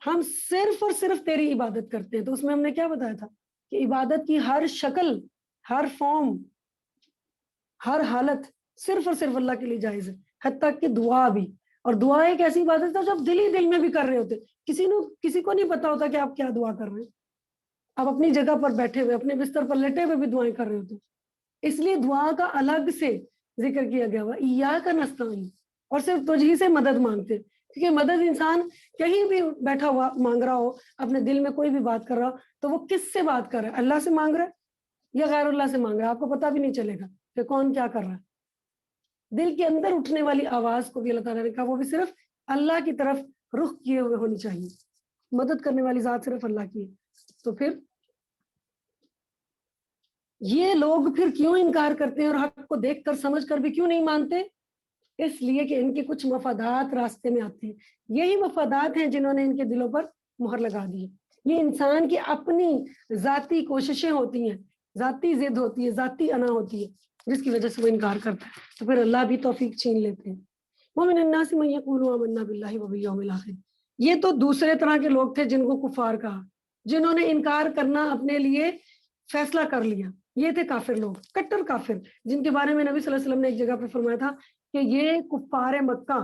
ہم صرف اور صرف تیری عبادت کرتے ہیں. تو اس میں ہم نے کیا بتایا تھا کہ عبادت کی ہر شکل, ہر فارم, ہر حالت صرف اور صرف اللہ کے لیے جائز ہے, حتیٰ کہ دعا بھی. اور دعا ایک ایسی عبادت ہے جو آپ دل ہی دل میں بھی کر رہے ہوتے, کسی کو نہیں پتا ہوتا کہ آپ کیا دعا کر رہے ہیں. آپ اپنی جگہ پر بیٹھے ہوئے, اپنے بستر پر لیٹے ہوئے بھی دعائیں کر رہے ہوتے. اس لیے دعا کا الگ سے ذکر کیا گیا ہوا, ایاک نستعین, اور صرف تجھ ہی سے مدد مانگتے. کیونکہ مدد انسان کہیں بھی بیٹھا ہوا مانگ رہا ہو, اپنے دل میں کوئی بھی بات کر رہا ہو, تو وہ کس سے بات کر رہا ہے, اللہ سے مانگ رہا ہے یا غیر اللہ سے مانگ رہا ہے, آپ کو پتہ بھی نہیں چلے گا کہ کون کیا کر رہا ہے. دل کے اندر اٹھنے والی آواز کو بھی اللہ تعالیٰ نے کہا وہ بھی صرف اللہ کی طرف رخ کیے ہوئے ہونی چاہیے, مدد کرنے والی ذات صرف اللہ کی ہے. تو پھر یہ لوگ پھر کیوں انکار کرتے ہیں اور حق کو دیکھ کر سمجھ کر بھی کیوں نہیں مانتے؟ اس لیے کہ ان کے کچھ مفادات راستے میں آتے ہیں. یہی مفادات ہیں جنہوں نے ان کے دلوں پر مہر لگا دی. یہ انسان کی اپنی ذاتی کوششیں ہوتی ہیں, ذاتی ضد ہوتی ہے, ذاتی انا ہوتی ہے, جس کی وجہ سے وہ انکار کرتا ہے. تو پھر اللہ بھی توفیق چھین لیتے ہیں. وَمِنَ النَّاسِ مَن يَقُولُ آمَنَّا بِاللَّهِ وَبِالْيَوْمِ الْآخِرِ. یہ تو دوسرے طرح کے لوگ تھے جن کو کفار کہا, جنہوں نے انکار کرنا اپنے لیے فیصلہ کر لیا. یہ تھے کافر لوگ, کٹر کافر, جن کے بارے میں نبی صلی اللہ علیہ وسلم نے ایک جگہ پر فرمایا تھا کہ یہ کفار مکہ,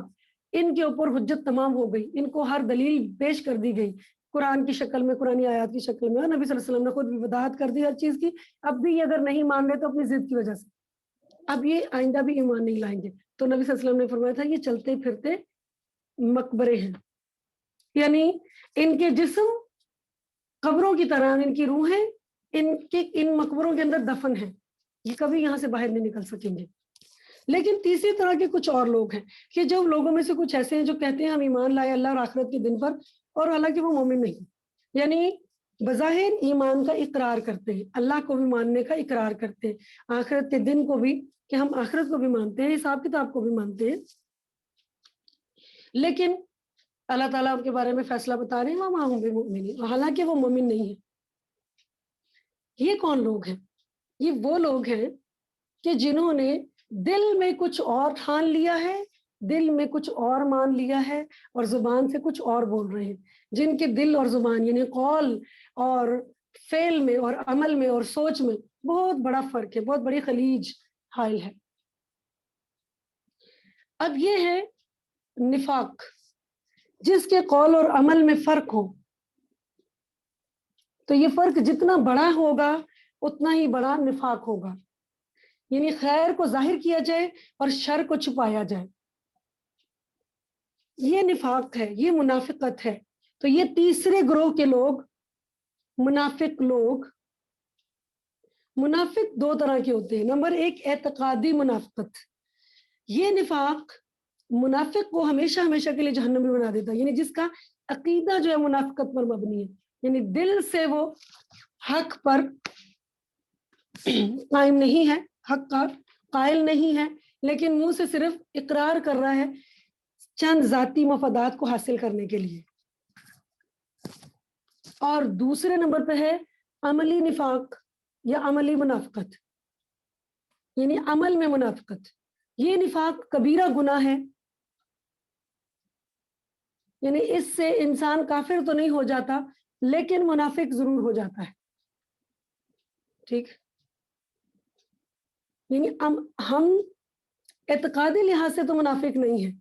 ان کے اوپر حجت تمام ہو گئی, ان کو ہر دلیل پیش کر دی گئی قرآن کی شکل میں, قرآنی آیات کی شکل میں, اور نبی صلی اللہ علیہ وسلم نے خود بھی وضاحت کر دی ہر چیز کی. اب بھی اگر نہیں مان رہے تو اپنی ضد کی وجہ سے, اب یہ آئندہ بھی ایمان نہیں لائیں گے. تو نبی صلی اللہ علیہ وسلم نے فرمایا تھا یہ چلتے پھرتے مقبرے ہیں, یعنی ان کے جسم قبروں کی طرح, ان کی روحیں ان مقبروں کے اندر دفن ہیں, یہ کبھی یہاں سے باہر نہیں نکل سکیں گے. لیکن تیسری طرح کے کچھ اور لوگ ہیں کہ جو لوگوں میں سے کچھ ایسے ہیں جو کہتے ہیں ہم ایمان لائے اللہ اور آخرت کے دن پر, اور حالانکہ وہ مومن نہیں, یعنی بظاہر ایمان کا اقرار کرتے ہیں, اللہ کو بھی ماننے کا اقرار کرتے ہیں, آخرت کے دن کو بھی, کہ ہم آخرت کو بھی مانتے ہیں, حساب کتاب کو بھی مانتے ہیں, لیکن اللہ تعالیٰ کے بارے میں فیصلہ بتا رہے ہیں وَمَا هُم بِمُؤْمِنِينَ, حالانکہ وہ مومن نہیں ہے. یہ کون لوگ ہیں؟ یہ وہ لوگ ہیں کہ جنہوں نے دل میں کچھ اور ٹھان لیا ہے, دل میں کچھ اور مان لیا ہے, اور زبان سے کچھ اور بول رہے ہیں. جن کے دل اور زبان یعنی قول اور فعل میں اور عمل میں اور سوچ میں بہت بڑا فرق ہے, بہت بڑی خلیج حائل ہے. اب یہ ہے نفاق, جس کے قول اور عمل میں فرق ہو, تو یہ فرق جتنا بڑا ہوگا اتنا ہی بڑا نفاق ہوگا. یعنی خیر کو ظاہر کیا جائے اور شر کو چھپایا جائے. یہ نفاق ہے، یہ منافقت ہے. تو یہ تیسرے گروہ کے لوگ منافق لوگ. منافق دو طرح کے ہوتے ہیں. نمبر ایک اعتقادی منافقت. یہ نفاق منافق کو ہمیشہ ہمیشہ کے لیے جہنمی بنا دیتا ہے، یعنی جس کا عقیدہ جو ہے منافقت پر مبنی ہے، یعنی دل سے وہ حق پر قائم نہیں ہے، حق کا قائل نہیں ہے، لیکن منہ سے صرف اقرار کر رہا ہے چند ذاتی مفادات کو حاصل کرنے کے لیے. اور دوسرے نمبر پہ ہے عملی نفاق یا عملی منافقت، یعنی عمل میں منافقت. یہ نفاق کبیرہ گناہ ہے، یعنی اس سے انسان کافر تو نہیں ہو جاتا لیکن منافق ضرور ہو جاتا ہے. ٹھیک، یعنی ہم اعتقادی لحاظ سے تو منافق نہیں ہیں،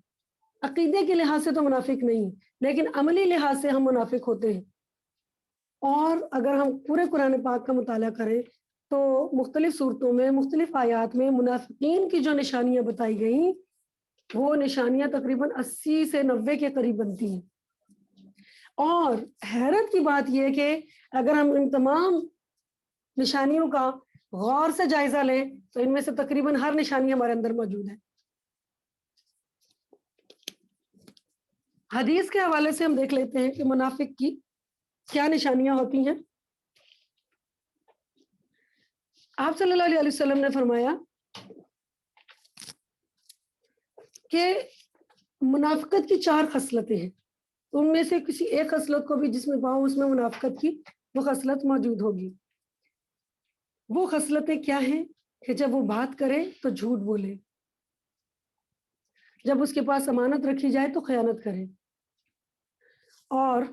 عقیدے کے لحاظ سے تو منافق نہیں ہیں، لیکن عملی لحاظ سے ہم منافق ہوتے ہیں. اور اگر ہم پورے قرآن پاک کا مطالعہ کریں تو مختلف صورتوں میں مختلف آیات میں منافقین کی جو نشانیاں بتائی گئیں وہ نشانیاں تقریباً 80 سے 90 کے قریب بنتی ہیں. اور حیرت کی بات یہ ہے کہ اگر ہم ان تمام نشانیوں کا غور سے جائزہ لیں تو ان میں سے تقریباً ہر نشانی ہمارے اندر موجود ہے. حدیث کے حوالے سے ہم دیکھ لیتے ہیں کہ منافق کی کیا نشانیاں ہوتی ہیں. آپ صلی اللہ علیہ وسلم نے فرمایا کہ منافقت کی 4 خصلتیں ہیں، ان میں سے کسی ایک خصلت کو بھی جس میں پاؤں اس میں منافقت کی وہ خصلت موجود ہوگی. وہ خصلتیں کیا ہیں کہ جب وہ بات کرے تو جھوٹ بولے، جب اس کے پاس امانت رکھی جائے تو خیانت کرے، اور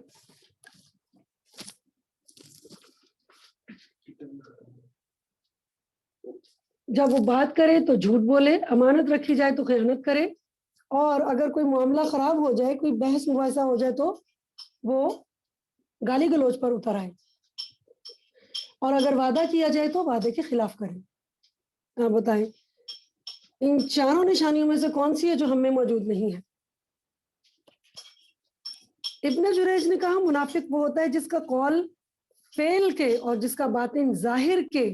جب وہ بات کرے تو جھوٹ بولے، امانت رکھی جائے تو خیانت کرے، اور اگر کوئی معاملہ خراب ہو جائے، کوئی بحث مباحثہ ہو جائے تو وہ گالی گلوچ پر اتر آئے، اور اگر وعدہ کیا جائے تو وعدے کے خلاف کرے. آپ بتائیں ان 4 نشانیوں میں سے کون سی ہے جو ہم میں موجود نہیں ہے؟ ابن جریج نے کہا منافق وہ ہوتا ہے جس کا قول فعل کے اور جس کا باطن ظاہر کے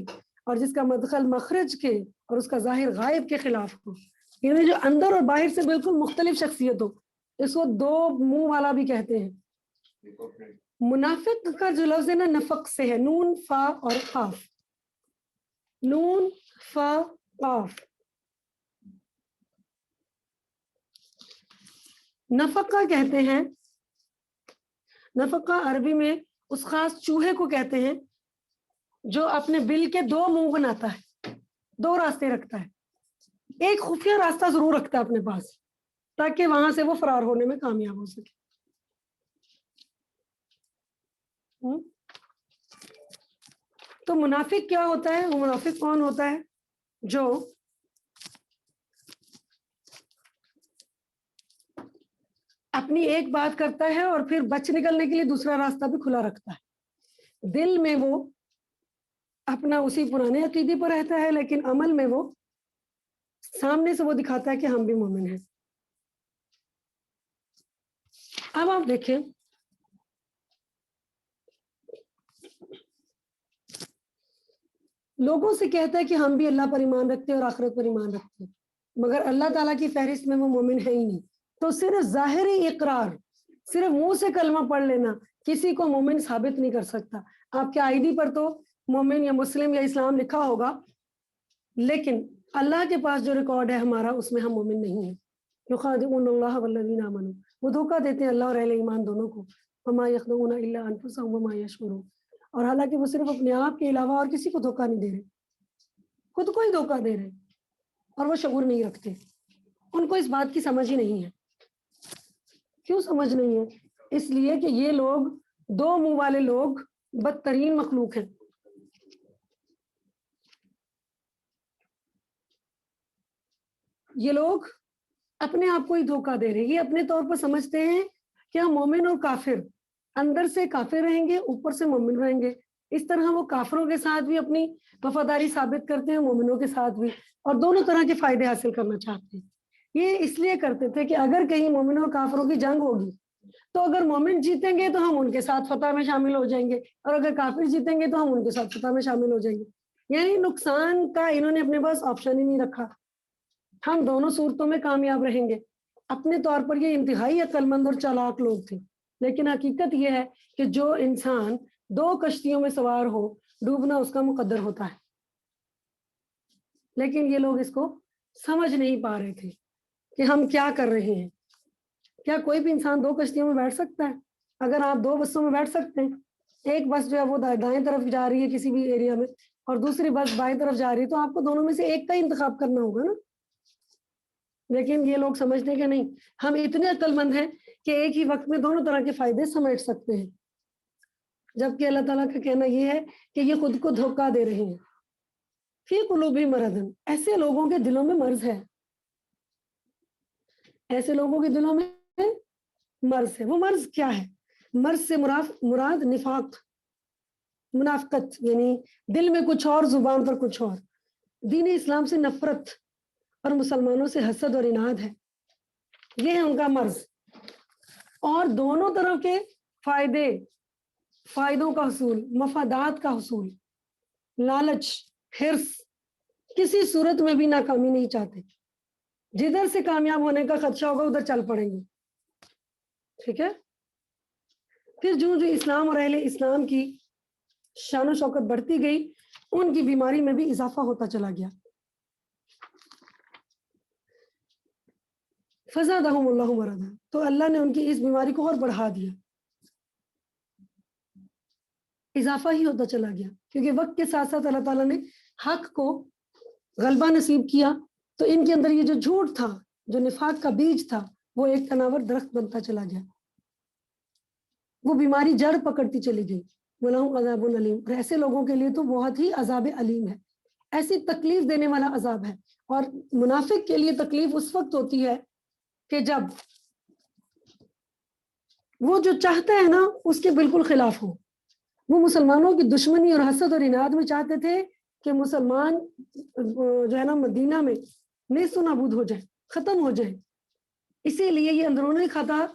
اور جس کا مدخل مخرج کے اور اس کا ظاہر غائب کے خلاف ہو، یعنی جو اندر اور باہر سے بالکل مختلف شخصیت ہو. اس کو 2 منہ والا بھی کہتے ہیں. منافق کا جو لفظ ہے نا نفق سے ہے، نون فا اور قاف، نون فا قاف. نفقہ کہتے ہیں، نفقہ عربی میں اس خاص چوہے کو کہتے ہیں جو اپنے بل کے 2 منہ بناتا ہے، 2 راستے رکھتا ہے. ایک خفیہ راستہ ضرور رکھتا ہے اپنے پاس تاکہ وہاں سے وہ فرار ہونے میں کامیاب ہو سکے. تو منافق کیا ہوتا ہے؟ وہ منافق کون ہوتا ہے جو اپنی ایک بات کرتا ہے اور پھر بچ نکلنے کے لیے دوسرا راستہ بھی کھلا رکھتا ہے. دل میں وہ اپنا اسی پرانے عقیدے پر رہتا ہے لیکن عمل میں وہ سامنے سے وہ دکھاتا ہے کہ ہم بھی مومن ہیں. اب آپ دیکھیں لوگوں سے کہتا ہے کہ ہم بھی اللہ پر ایمان رکھتے ہیں اور آخرت پر ایمان رکھتے ہیں، مگر اللہ تعالیٰ کی فہرست میں وہ مومن ہے ہی نہیں. تو صرف ظاہری اقرار، صرف منہ سے کلمہ پڑھ لینا کسی کو مومن ثابت نہیں کر سکتا. آپ کے آئی ڈی پر تو مومن یا مسلم یا اسلام لکھا ہوگا لیکن اللہ کے پاس جو ریکارڈ ہے ہمارا اس میں ہم مومن نہیں ہیں. یخادعون اللہ والذین آمنوا، وہ دھوکہ دیتے ہیں اللہ اور اہل ایمان دونوں کو. وما یخدعون الا انفسهم وما یشعرون، اور حالانکہ وہ صرف اپنے آپ کے علاوہ اور کسی کو دھوکہ نہیں دے رہے، خود کو ہی دھوکہ دے رہے اور وہ شعور نہیں رکھتے. ان کو اس بات کی سمجھ ہی نہیں ہے. کیوں سمجھ نہیں ہے؟ اس لیے کہ یہ لوگ 2 منہ والے لوگ بدترین مخلوق ہیں. یہ لوگ اپنے آپ کو ہی دھوکہ دے رہے ہیں. یہ اپنے طور پر سمجھتے ہیں کہ ہم مومن اور کافر، اندر سے کافر رہیں گے اوپر سے مومن رہیں گے. اس طرح وہ کافروں کے ساتھ بھی اپنی وفاداری ثابت کرتے ہیں، مومنوں کے ساتھ بھی، اور دونوں طرح کے فائدے حاصل کرنا چاہتے ہیں. یہ اس لیے کرتے تھے کہ اگر کہیں مومنوں اور کافروں کی جنگ ہوگی تو اگر مومن جیتیں گے تو ہم ان کے ساتھ فتح میں شامل ہو جائیں گے، اور اگر کافر جیتیں گے تو ہم ان کے ساتھ فتح میں شامل ہو جائیں گے. یعنی نقصان کا انہوں نے اپنے پاس آپشن ہی نہیں رکھا، ہم دونوں صورتوں میں کامیاب رہیں گے. اپنے طور پر یہ انتہائی عقل مند اور چالاک لوگ تھے، لیکن حقیقت یہ ہے کہ جو انسان دو کشتیوں میں سوار ہو ڈوبنا اس کا مقدر ہوتا ہے. لیکن یہ لوگ اس کو سمجھ نہیں پا رہے تھے کہ ہم کیا کر رہے ہیں. کیا کوئی بھی انسان دو کشتیوں میں بیٹھ سکتا ہے؟ اگر آپ دو بسوں میں بیٹھ سکتے ہیں، ایک بس جو ہے وہ دائیں طرف جا رہی ہے کسی بھی ایریا میں اور دوسری بس بائیں طرف جا رہی ہے، تو آپ کو دونوں میں سے ایک کا ہی انتخاب کرنا ہوگا نا. لیکن یہ لوگ سمجھتے کہ نہیں، ہم اتنے عقل مند ہیں کہ ایک ہی وقت میں دونوں طرح کے فائدے سمیٹ سکتے ہیں. جبکہ اللہ تعالیٰ کا کہنا یہ ہے کہ یہ خود کو دھوکہ دے رہے ہیں. فی قلوبہم مرض، ایسے لوگوں کے دلوں میں مرض ہے، ایسے لوگوں کے دلوں میں مرض ہے. وہ مرض کیا ہے؟ مرض سے مراد نفاق، منافقت، یعنی دل میں کچھ اور زبان پر کچھ اور، دین اسلام سے نفرت اور مسلمانوں سے حسد اور عناد ہے. یہ ہے ان کا مرض. اور دونوں طرف کے فائدوں کا حصول، مفادات کا حصول، لالچ، حرص، کسی صورت میں بھی ناکامی نہیں چاہتے. جدھر سے کامیاب ہونے کا خدشہ ہوگا ادھر چل پڑیں گے. ٹھیک ہے. پھر جو اسلام اور اہل اسلام کی شان و شوکت بڑھتی گئی، ان کی بیماری میں بھی اضافہ ہوتا چلا گیا. فزادہم اللہ مرضا، تو اللہ نے ان کی اس بیماری کو اور بڑھا دیا، اضافہ ہی ہوتا چلا گیا. کیونکہ وقت کے ساتھ ساتھ اللہ تعالیٰ نے حق کو غلبہ نصیب کیا، تو ان کے اندر یہ جو جھوٹ تھا، جو نفاق کا بیج تھا، وہ ایک تناور درخت بنتا چلا گیا. وہ بیماری جڑ پکڑتی چلی گئی. وَلَهُمْ عَذَابٌ أَلِيمٌ، اور ایسے لوگوں کے لیے تو بہت ہی عذاب علیم ہے، ایسی تکلیف دینے والا عذاب ہے. اور منافق کے لیے تکلیف اس وقت ہوتی ہے کہ جب وہ جو چاہتا ہے نا اس کے بالکل خلاف ہو. وہ مسلمانوں کی دشمنی اور حسد اور عناد میں چاہتے تھے کہ مسلمان جو ہے نا مدینہ میں نیست و نابود ہو جائے، ختم ہو جائے. اسی لیے یہ اندرونی خطا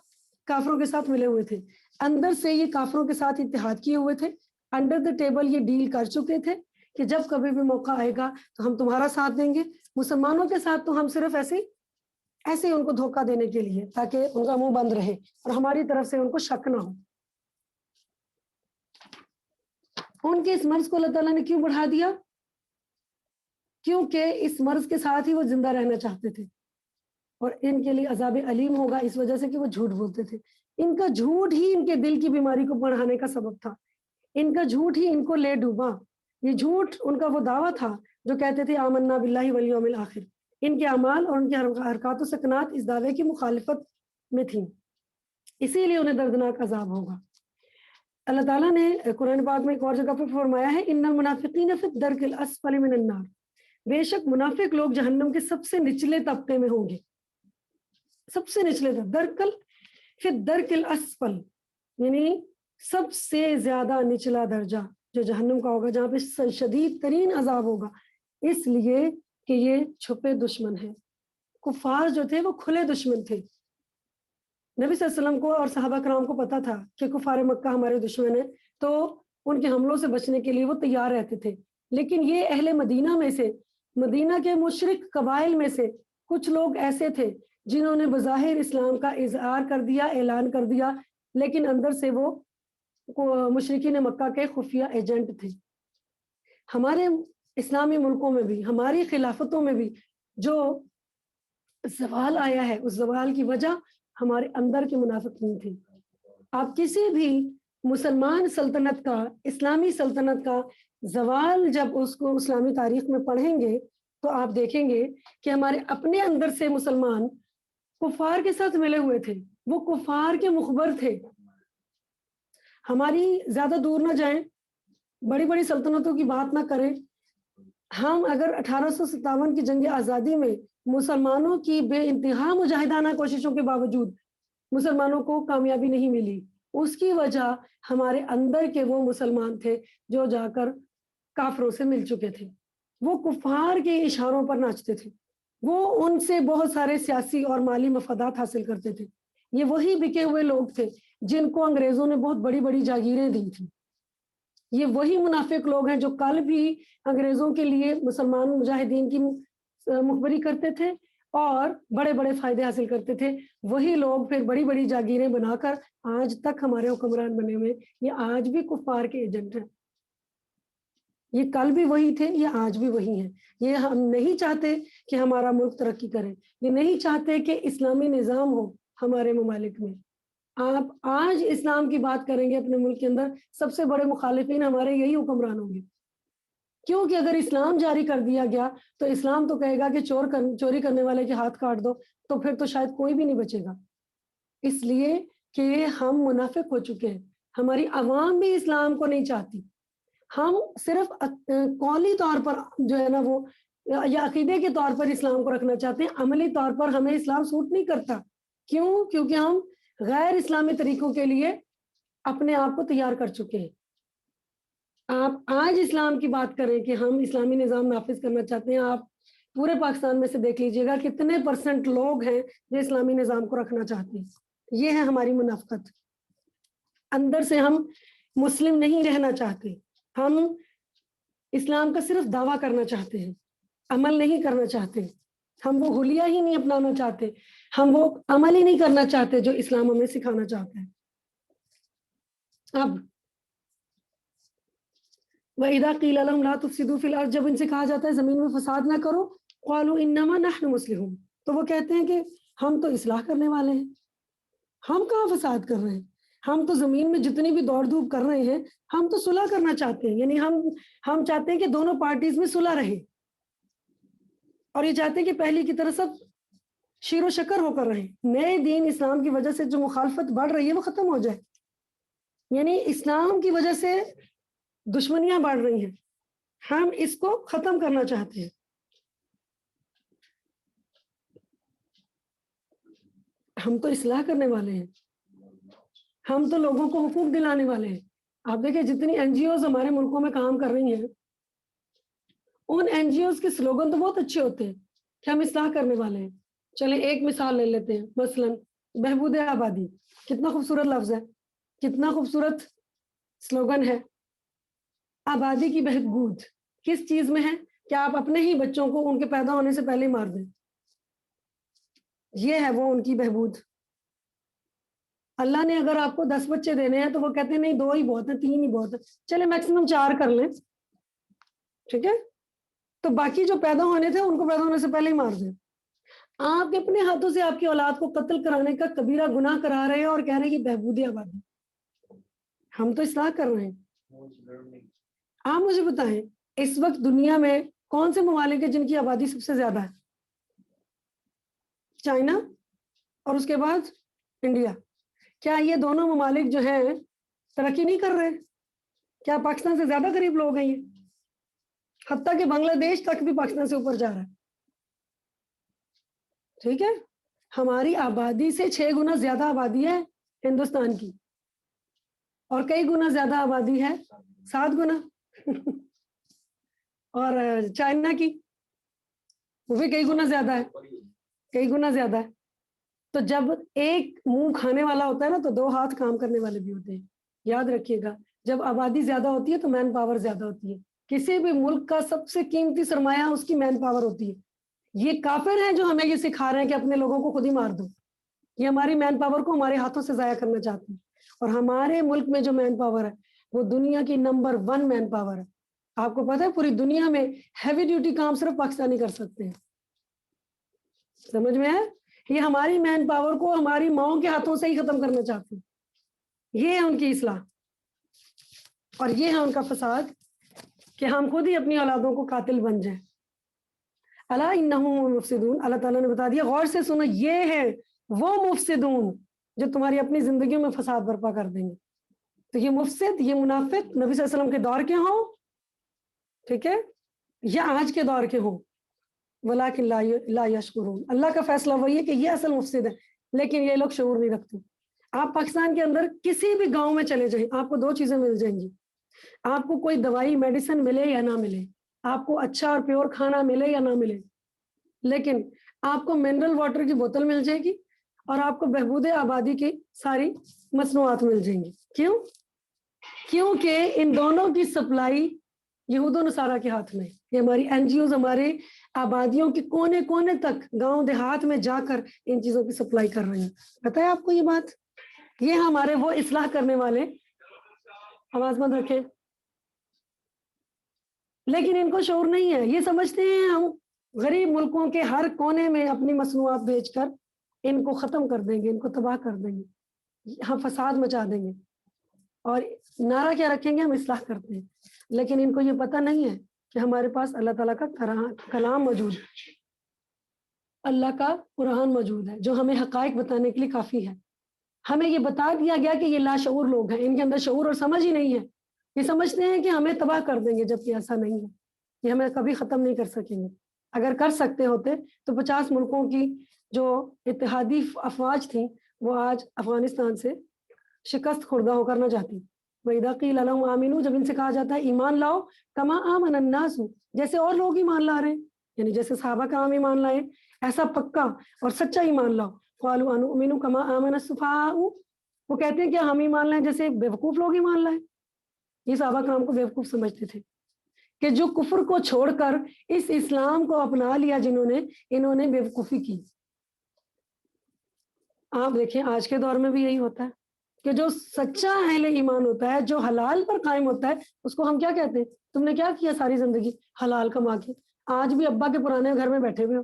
کافروں کے ساتھ ملے ہوئے تھے، اندر سے یہ کافروں کے ساتھ اتحاد کیے ہوئے تھے، انڈر دا ٹیبل یہ ڈیل کر چکے تھے کہ جب کبھی بھی موقع آئے گا تو ہم تمہارا ساتھ دیں گے. مسلمانوں کے ساتھ تو ہم صرف ایسے ان کو دھوکہ دینے کے لیے تاکہ ان کا منہ بند رہے اور ہماری طرف سے ان کو شک نہ ہو. ان کے اس مرض کو اللہ تعالیٰ نے کیوں بڑھا دیا؟ کیونکہ اس مرض کے ساتھ ہی وہ زندہ رہنا چاہتے تھے، اور ان کے لیے عذاب علیم ہوگا اس وجہ سے کہ وہ جھوٹ بولتے تھے. ان کا جھوٹ ہی ان کے دل کی بیماری کو بڑھانے کا سبب تھا، ان کا جھوٹ ہی ان کو لے ڈوبا. یہ جھوٹ ان کا وہ دعویٰ تھا جو کہتے تھے آمنا باللہ والیوم الآخر. ان کے اعمال اور ان کے حرکات و سکنات اس دعوے کی مخالفت میں تھیں، اسی لیے انہیں دردناک عذاب ہوگا. اللہ تعالیٰ نے قرآن پاک میں ایک اور جگہ پر فرمایا ہے ان المنافقین فی الدرک الاسفل من النار، بے شک منافق لوگ جہنم کے سب سے نچلے طبقے میں ہوں گے. سب سے نچلے درکل فی الدرک الاسفل، یعنی سب سے زیادہ نچلا درجہ جو جہنم کا ہوگا، جہاں پہ شدید ترین عذاب ہوگا. اس لیے کہ یہ چھپے دشمن ہیں. کفار جو تھے وہ کھلے دشمن تھے. نبی صلی اللہ علیہ وسلم کو اور صحابہ کرام کو پتا تھا کہ کفار مکہ ہمارے دشمن ہیں، تو ان کے حملوں سے بچنے کے لیے وہ تیار رہتے تھے. لیکن یہ اہل مدینہ میں سے، مدینہ کے مشرک قبائل میں سے کچھ لوگ ایسے تھے جنہوں نے بظاہر اسلام کا اظہار کر دیا، اعلان کر دیا، لیکن اندر سے وہ مشرکین مکہ کے خفیہ ایجنٹ تھے. ہمارے اسلامی ملکوں میں بھی، ہماری خلافتوں میں بھی جو زوال آیا ہے، اس زوال کی وجہ ہمارے اندر کی منافقین تھی. آپ کسی بھی مسلمان سلطنت کا، اسلامی سلطنت کا زوال جب اس کو اسلامی تاریخ میں پڑھیں گے تو آپ دیکھیں گے کہ ہمارے اپنے اندر سے مسلمان کفار کے ساتھ ملے ہوئے تھے، وہ کفار کے مخبر تھے. ہماری زیادہ دور نہ جائیں، بڑی بڑی سلطنتوں کی بات نہ کریں. ہم اگر 1857 کی جنگ آزادی میں مسلمانوں کی بے انتہا مجاہدانہ کوششوں کے باوجود مسلمانوں کو کامیابی نہیں ملی، اس کی وجہ ہمارے اندر کے وہ مسلمان تھے جو جا کر کافروں سے مل چکے تھے. وہ کفار کے اشاروں پر ناچتے تھے. وہ ان سے بہت سارے سیاسی اور مالی مفادات حاصل کرتے تھے. یہ وہی بکے ہوئے لوگ تھے جن کو انگریزوں نے بہت بڑی بڑی جاگیریں دی تھیں. یہ وہی منافق لوگ ہیں جو کل بھی انگریزوں کے لیے مسلمان مجاہدین کی مخبری کرتے تھے اور بڑے بڑے فائدے حاصل کرتے تھے. وہی لوگ پھر بڑی بڑی جاگیریں بنا کر آج تک ہمارے حکمران بنے ہوئے. یہ آج بھی کفار کے ایجنٹ ہیں. یہ کل بھی وہی تھے, یہ آج بھی وہی ہیں. یہ ہم نہیں چاہتے کہ ہمارا ملک ترقی کرے, یہ نہیں چاہتے کہ اسلامی نظام ہو ہمارے ممالک میں. آپ آج اسلام کی بات کریں گے اپنے ملک کے اندر, سب سے بڑے مخالفین ہمارے یہی حکمران ہوں گے. کیونکہ اگر اسلام جاری کر دیا گیا تو اسلام تو کہے گا کہ چوری کرنے والے کے ہاتھ کاٹ دو, تو پھر تو شاید کوئی بھی نہیں بچے گا. اس لیے کہ ہم منافق ہو چکے ہیں. ہماری عوام بھی اسلام کو نہیں چاہتی. ہم صرف قولی طور پر جو ہے نا وہ یا عقیدے کے طور پر اسلام کو رکھنا چاہتے ہیں, عملی طور پر ہمیں اسلام سوٹ نہیں کرتا. کیوں؟ کیونکہ ہم غیر اسلامی طریقوں کے لیے اپنے آپ کو تیار کر چکے ہیں. آپ آج اسلام کی بات کریں کہ ہم اسلامی نظام نافذ کرنا چاہتے ہیں, آپ پورے پاکستان میں سے دیکھ لیجئے گا کتنے % لوگ ہیں جو اسلامی نظام کو رکھنا چاہتے ہیں. یہ ہے ہماری منافقت. اندر سے ہم مسلم نہیں رہنا چاہتے, ہم اسلام کا صرف دعویٰ کرنا چاہتے ہیں, عمل نہیں کرنا چاہتے. ہم وہ حلیہ ہی نہیں اپنانا چاہتے, ہم وہ عمل ہی نہیں کرنا چاہتے جو اسلام ہمیں سکھانا چاہتا ہے. اب وَإِذَا قِيلَ لَهُمْ لَا تُفْسِدُوا فِي الْأَرْضِ, جب ان سے کہا جاتا ہے زمین میں فساد نہ کرو, قَالُوا إِنَّمَا نَحْنُ مُصْلِحُونَ, تو وہ کہتے ہیں کہ ہم تو اصلاح کرنے والے ہیں. ہم کہاں فساد کر رہے ہیں, ہم تو زمین میں جتنی بھی دوڑ دھوپ کر رہے ہیں ہم تو صلح کرنا چاہتے ہیں. یعنی ہم چاہتے ہیں کہ دونوں پارٹیز میں صلح رہے, اور یہ چاہتے ہیں کہ پہلی کی طرح سب شیر و شکر ہو کر رہے. نئے دین اسلام کی وجہ سے جو مخالفت بڑھ رہی ہے وہ ختم ہو جائے. یعنی اسلام کی وجہ سے دشمنیاں بڑھ رہی ہیں, ہم اس کو ختم کرنا چاہتے ہیں. ہم تو اصلاح کرنے والے ہیں, ہم تو لوگوں کو حقوق دلانے والے ہیں. آپ دیکھیں جتنی NGOز ہمارے ملکوں میں کام کر رہی ہیں, ان NGOز کے سلوگن تو بہت اچھے ہوتے ہیں کہ ہم اصلاح کرنے والے ہیں. چلیں ایک مثال لے لیتے ہیں, مثلا بہبود آبادی, کتنا خوبصورت لفظ ہے, کتنا خوبصورت سلوگن ہے. آبادی کی بہبود کس چیز میں ہے کہ آپ اپنے ہی بچوں کو ان کے پیدا ہونے سے پہلے مار دیں. یہ ہے وہ ان کی بہبود. اللہ نے اگر آپ کو 10 بچے دینے ہیں تو وہ کہتے ہیں نہیں 2 ہی بہت ہیں, 3 ہی بہت ہیں, چلے میکسیمم 4 کر لیں, ٹھیک ہے, تو باقی جو پیدا ہونے تھے ان کو پیدا ہونے سے پہلے ہی مار دیں. آپ اپنے ہاتھوں سے آپ کی اولاد کو قتل کرانے کا کبیرہ گناہ کرا رہے ہیں اور کہہ رہے ہیں کہ بہبود آبادی. ہم تو اصلاح کر رہے ہیں. آپ مجھے بتائیں اس وقت دنیا میں کون سے ممالک ہیں جن کی آبادی سب سے زیادہ ہے؟ چائنا اور اس کے بعد انڈیا. کیا یہ دونوں ممالک جو ہیں ترقی نہیں کر رہے؟ کیا پاکستان سے زیادہ غریب لوگ ہیں یہ؟ حتیٰ کہ بنگلہ دیش تک بھی پاکستان سے اوپر جا رہا ہے. ٹھیک ہے, ہماری آبادی سے 6 گنا زیادہ آبادی ہے ہندوستان کی, اور کئی گنا زیادہ آبادی ہے 7 گنا اور چائنا کی وہ بھی کئی گنا زیادہ ہے, کئی گنا زیادہ ہے. تو جب ایک منہ کھانے والا ہوتا ہے نا تو 2 ہاتھ کام کرنے والے بھی ہوتے ہیں. یاد رکھیے گا, جب آبادی زیادہ ہوتی ہے تو مین پاور زیادہ ہوتی ہے. کسی بھی ملک کا سب سے قیمتی سرمایہ اس کی مین پاور ہوتی ہے. یہ کافر ہیں جو ہمیں یہ سکھا رہے ہیں کہ اپنے لوگوں کو خود ہی مار دو. یہ ہماری مین پاور کو ہمارے ہاتھوں سے ضائع کرنا چاہتے ہیں. اور ہمارے ملک میں جو مین پاور ہے وہ دنیا کی نمبر 1 مین پاور ہے. آپ کو پتہ ہے پوری دنیا میں ہیوی ڈیوٹی کام صرف پاکستانی کر سکتے ہیں. سمجھ میں ہے؟ یہ ہماری مین پاور کو ہماری ماؤں کے ہاتھوں سے ہی ختم کرنا چاہتے ہیں. یہ ہے ان کی اصلاح, اور یہ ہے ان کا فساد کہ ہم خود ہی اپنی اولادوں کو قاتل بن جائیں. الا انہم مفسدون, اللہ تعالیٰ نے بتا دیا, غور سے سنو, یہ ہے وہ مفسدون جو تمہاری اپنی زندگیوں میں فساد برپا کر دیں گے. تو یہ مفسد, یہ منافق نبی صلی اللہ علیہ وسلم کے دور کے ہوں, ٹھیک ہے, یا آج کے دور کے ہوں, ولیکن لا یشکرون. اللہ کا فیصلہ وہی ہے کہ یہ اصل مفسد ہے, لیکن یہ لوگ شعور نہیں رکھتے. آپ پاکستان کے اندر کسی بھی گاؤں میں چلے جائیں, آپ کو 2 چیزیں مل جائیں گی. آپ کو کوئی دوائی میڈیسن ملے یا نہ ملے, آپ کو اچھا اور پیور کھانا ملے یا نہ ملے, لیکن آپ کو منرل واٹر کی بوتل مل جائے گی اور آپ کو بہبود آبادی کی ساری مصنوعات مل جائیں گی. کیوں؟ کیونکہ ان دونوں کی سپلائی یہود و نصارہ کے ہاتھ میں. یہ ہماری این جی اوز ہمارے آبادیوں کے کونے کونے تک گاؤں دیہات میں جا کر ان چیزوں کی سپلائی کر رہے ہیں. پتہ ہے آپ کو یہ بات؟ یہ ہمارے وہ اصلاح کرنے والے، آواز بند رکھیں، لیکن ان کو شعور نہیں ہے. یہ سمجھتے ہیں ہم غریب ملکوں کے ہر کونے میں اپنی مصنوعات بیچ کر ان کو ختم کر دیں گے، ان کو تباہ کر دیں گے، ہم فساد مچا دیں گے اور نعرہ کیا رکھیں گے، ہم اصلاح کرتے ہیں. لیکن ان کو یہ پتہ نہیں ہے کہ ہمارے پاس اللہ تعالیٰ کا کلام موجود ہے، اللہ کا قرآن موجود ہے جو ہمیں حقائق بتانے کے لیے کافی ہے. ہمیں یہ بتا دیا گیا کہ یہ لاشعور لوگ ہیں، ان کے اندر شعور اور سمجھ ہی نہیں ہے. یہ سمجھتے ہیں کہ ہمیں تباہ کر دیں گے، جبکہ ایسا نہیں ہے. یہ ہمیں کبھی ختم نہیں کر سکیں گے. اگر کر سکتے ہوتے تو 50 ملکوں کی جو اتحادی افواج تھیں وہ آج افغانستان سے شکست خوردہ ہو کر نہ جاتی. وَإِذَا قِيلَ لَهُمْ آمِنُوا، جب ان سے کہا جاتا ہے ایمان لاؤ، كَمَا آمَنَ النَّاسُ، جیسے اور لوگ ایمان لا رہے ہیں، یعنی جیسے صحابہ کرام ایمان لائے، ایسا پکا اور سچا ایمان لاؤ. قَالُوا أَنُؤْمِنُ كَمَا آمَنَ السُّفَهَاءُ، وہ کہتے ہیں کہ ہم ایمان لائیں جیسے بیوقوف لوگ ایمان لائیں. یہ صحابہ کرام کو بیوقوف سمجھتے تھے کہ جو کفر کو چھوڑ کر اس اسلام کو اپنا لیا انہوں نے بیوقوفی کی. آپ دیکھیں آج کے دور میں بھی یہی ہوتا ہے کہ جو سچا اہل ایمان ہوتا ہے، جو حلال پر قائم ہوتا ہے، اس کو ہم کیا کہتے ہیں؟ تم نے کیا کیا ساری زندگی؟ حلال کما کے. آج بھی ابا کے پرانے گھر میں بیٹھے ہوئے ہو،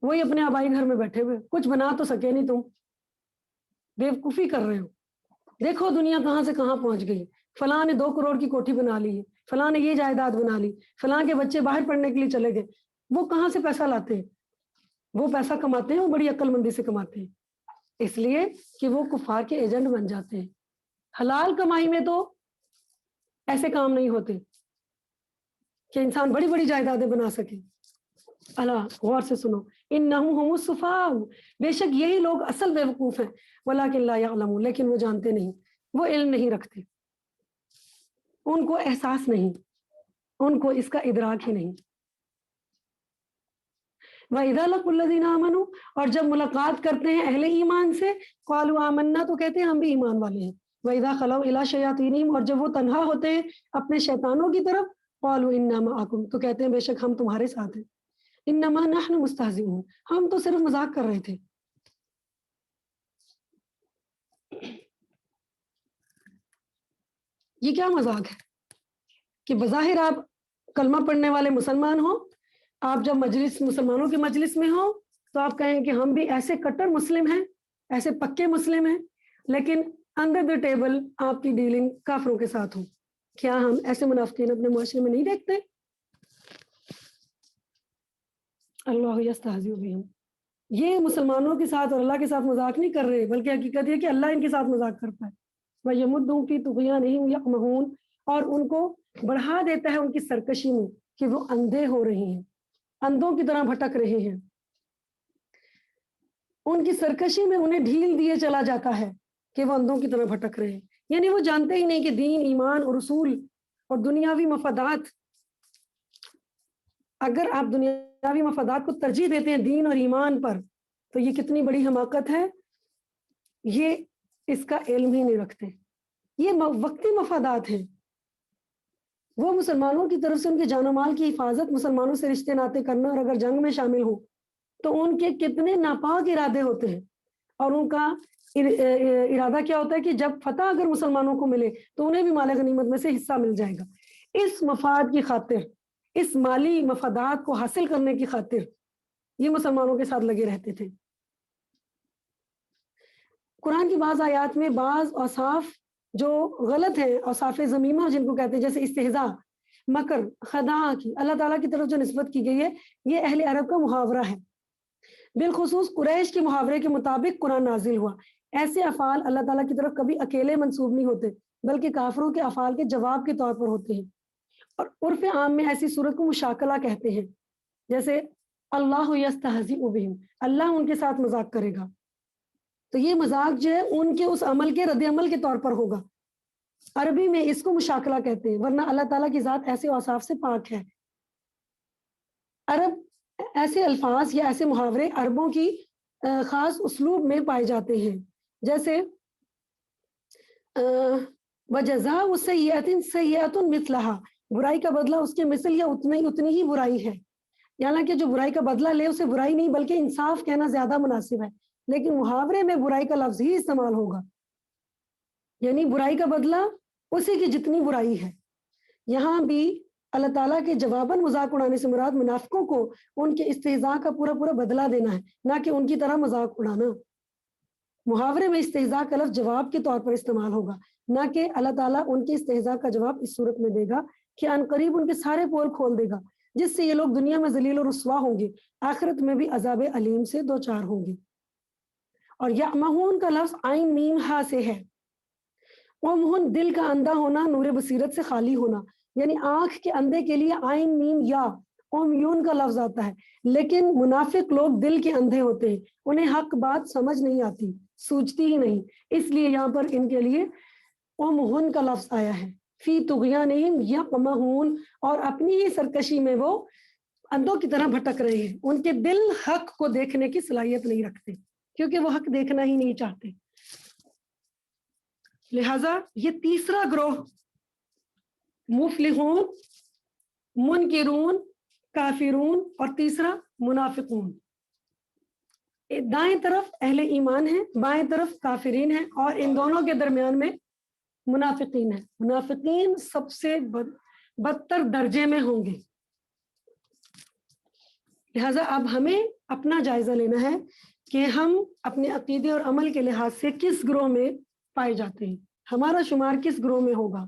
وہی اپنے آبائی گھر میں بیٹھے ہوئے، کچھ بنا تو سکے نہیں، تم بیوقوفی کر رہے ہو. دیکھو دنیا کہاں سے کہاں پہنچ گئی. فلاں نے 2 کروڑ کی کوٹھی بنا لی ہے، فلاں نے یہ جائیداد بنا لی، فلاں کے بچے باہر پڑھنے کے لیے چلے گئے. وہ کہاں سے پیسہ لاتے ہیں؟ وہ پیسہ کماتے ہیں، وہ بڑی عقل مندی سے کماتے ہیں، اس لیے کہ وہ کفار کے ایجنٹ بن جاتے ہیں. حلال کمائی میں تو ایسے کام نہیں ہوتے کہ انسان بڑی بڑی جائیدادیں بنا سکے. اللہ غور سے سنو، انہم هم السفہاء، بے شک یہی لوگ اصل بیوقوف ہیں. ولکن لا یعلمون، لیکن وہ جانتے نہیں، وہ علم نہیں رکھتے، ان کو احساس نہیں، ان کو اس کا ادراک ہی نہیں. وَإِذَا لَقُوا الَّذِينَ آمَنُوا، اور جب ملاقات کرتے ہیں اہل ایمان سے، قالوا آمنا، تو کہتے ہیں ہم بھی ایمان والے ہیں. وَإِذَا خَلَوْا إِلَىٰ شَيَاطِينِهِمْ، اور جب وہ تنہا ہوتے ہیں اپنے شیطانوں کی طرف، قالوا إِنَّا مَعَكُمْ، تو کہتے ہیں بے شک ہم تمہارے ساتھ ہیں. إِنَّمَا نَحْنُ مُسْتَهْزِئُونَ، ہم تو صرف مذاق کر رہے تھے. یہ کیا مذاق ہے کہ بظاہر آپ کلمہ پڑھنے والے مسلمان ہوں، آپ جب مجلس مسلمانوں کے مجلس میں ہوں تو آپ کہیں کہ ہم بھی ایسے کٹر مسلم ہیں، ایسے پکے مسلم ہیں، لیکن انڈر دی ٹیبل آپ کی ڈیلنگ کافروں کے ساتھ ہو. کیا ہم ایسے منافقین اپنے معاشرے میں نہیں دیکھتے؟ اللہ یستہزئ بہم، یہ مسلمانوں کے ساتھ اور اللہ کے ساتھ مذاق نہیں کر رہے، بلکہ حقیقت یہ کہ اللہ ان کے ساتھ مذاق کرتا ہے. وَيَمُدُّهُمْ فِي طُغْيَانِهِمْ يَعْمَهُونَ، اور ان کو بڑھا دیتا ہے ان کی سرکشی میں کہ وہ اندھے ہو رہے ہیں، اندھوں کی طرح بھٹک رہے ہیں. ان کی سرکشی میں انہیں ڈھیل دیے چلا جاتا ہے کہ وہ اندھوں کی طرح بھٹک رہے ہیں. یعنی وہ جانتے ہی نہیں کہ دین، ایمان اور اصول اور دنیاوی مفادات، اگر آپ دنیاوی مفادات کو ترجیح دیتے ہیں دین اور ایمان پر تو یہ کتنی بڑی حماقت ہے. یہ اس کا علم ہی نہیں رکھتے، یہ وقتی مفادات ہیں. وہ مسلمانوں کی طرف سے ان کے جان و مال کی حفاظت، مسلمانوں سے رشتے ناطے کرنا، اور اگر جنگ میں شامل ہو تو ان کے کتنے ناپاک ارادے ہوتے ہیں. اور ان کا ارادہ کیا ہوتا ہے کہ جب فتح اگر مسلمانوں کو ملے تو انہیں بھی مال غنیمت میں سے حصہ مل جائے گا. اس مفاد کی خاطر، اس مالی مفادات کو حاصل کرنے کی خاطر یہ مسلمانوں کے ساتھ لگے رہتے تھے. قرآن کی بعض آیات میں بعض اوصاف جو غلط ہیں، اوصاف ذمیمہ جن کو کہتے ہیں، جیسے استہزاء، مکر، خداع کی اللہ تعالیٰ کی طرف جو نسبت کی گئی ہے، یہ اہل عرب کا محاورہ ہے. بالخصوص قریش کے محاورے کے مطابق قرآن نازل ہوا. ایسے افعال اللہ تعالیٰ کی طرف کبھی اکیلے منسوب نہیں ہوتے، بلکہ کافروں کے افعال کے جواب کے طور پر ہوتے ہیں. اور عرف عام میں ایسی صورت کو مشاکلہ کہتے ہیں، جیسے اللہ یستہزئ بہم، اللہ ان کے ساتھ مذاق کرے گا. تو یہ مذاق جو ہے ان کے اس عمل کے رد عمل کے طور پر ہوگا. عربی میں اس کو مشاکلہ کہتے ہیں، ورنہ اللہ تعالیٰ کی ذات ایسے اوصاف سے پاک ہے. عرب ایسے الفاظ یا ایسے محاورے عربوں کی خاص اسلوب میں پائے جاتے ہیں، جیسے وَجَزَاءُ سَيِّئَةٍ سَيِّئَةٌ مِثْلَهَا، برائی کا بدلہ اس کے مثل یا اتنی ہی برائی ہے، یعنی کہ جو برائی کا بدلہ لے اسے برائی نہیں بلکہ انصاف کہنا زیادہ مناسب ہے، لیکن محاورے میں برائی کا لفظ ہی استعمال ہوگا، یعنی برائی کا بدلہ اسی کی جتنی برائی ہے۔ یہاں بھی اللہ تعالیٰ کے جواباً مذاق اڑانے سے مراد منافقوں کو ان کے استہزاء کا پورا بدلہ دینا ہے، نہ کہ ان کی طرح مذاق اڑانا۔ محاورے میں استہزاء کا لفظ جواب کے طور پر استعمال ہوگا، نہ کہ اللہ تعالیٰ ان کے استہزاء کا جواب اس صورت میں دے گا کہ ان قریب ان کے سارے پول کھول دے گا، جس سے یہ لوگ دنیا میں ذلیل و رسوا ہوں گے، آخرت میں بھی عذاب علیم سے دوچار ہوں گے۔ اور یعمہون کا لفظ عین میم ہا سے ہے۔ عمہن دل کا اندھا ہونا، نور بصیرت سے خالی ہونا، یعنی آنکھ کے اندھے کے لیے عین میم یا عمیون کا لفظ آتا ہے، لیکن منافق لوگ دل کے اندھے ہوتے ہیں، انہیں حق بات سمجھ نہیں آتی، سوچتی ہی نہیں، اس لیے یہاں پر ان کے لیے عمہن کا لفظ آیا ہے۔ فی طغیانہم یعمہون، اور اپنی ہی سرکشی میں وہ اندھوں کی طرح بھٹک رہے ہیں، ان کے دل حق کو دیکھنے کی صلاحیت نہیں رکھتے کیونکہ وہ حق دیکھنا ہی نہیں چاہتے۔ لہذا یہ تیسرا گروہ مفلحون، منکرون، کافرون، اور تیسرا منافقون، دائیں طرف اہل ایمان ہیں، بائیں طرف کافرین ہیں، اور ان دونوں کے درمیان میں منافقین ہیں۔ منافقین سب سے بدتر درجے میں ہوں گے۔ لہذا اب ہمیں اپنا جائزہ لینا ہے کہ ہم اپنے عقیدے اور عمل کے لحاظ سے کس گروہ میں پائے جاتے ہیں، ہمارا شمار کس گروہ میں ہوگا۔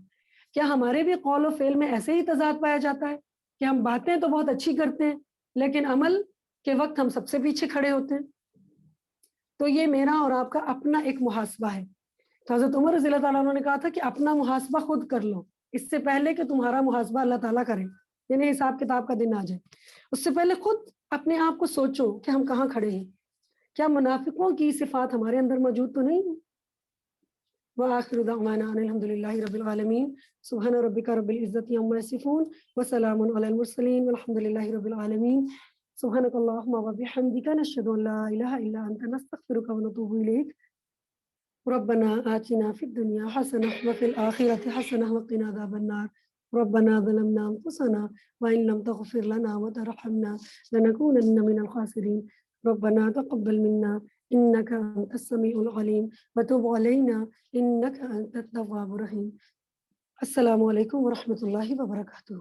کیا ہمارے بھی قول و فعل میں ایسے ہی تضاد پایا جاتا ہے کہ ہم باتیں تو بہت اچھی کرتے ہیں لیکن عمل کے وقت ہم سب سے پیچھے کھڑے ہوتے ہیں؟ تو یہ میرا اور آپ کا اپنا ایک محاسبہ ہے۔ تو حضرت عمر رضی اللہ تعالیٰ عنہ نے کہا تھا کہ اپنا محاسبہ خود کر لو، اس سے پہلے کہ تمہارا محاسبہ اللہ تعالیٰ کرے، یعنی حساب کتاب کا دن آ جائے، اس سے پہلے خود اپنے آپ کو سوچو کہ ہم کہاں کھڑے ہیں، کیا منافقوں کی صفات ہمارے اندر موجود تو نہیں؟ وآخر دعوانا ان الحمد للہ رب العالمین، سبحان ربک رب العزت عما یصفون وسلام علی المرسلین والحمد للہ رب العالمین۔ سبحانک اللہم وبحمدک، نشہد ان لا الہ الا انت، نستغفرک ونتوب الیک۔ ربنا آتنا فی الدنیا حسنہ وفی الآخرۃ حسنہ وقنا عذاب النار۔ ربنا ظلمنا انفسنا وان لم تغفر لنا وترحمنا لنكونن من الخاسرین۔ ربنا تقبل منا انك انت السميع العليم وتب علينا انك انت التواب الرحيم۔ السلام علیکم ورحمۃ اللہ وبرکاتہ۔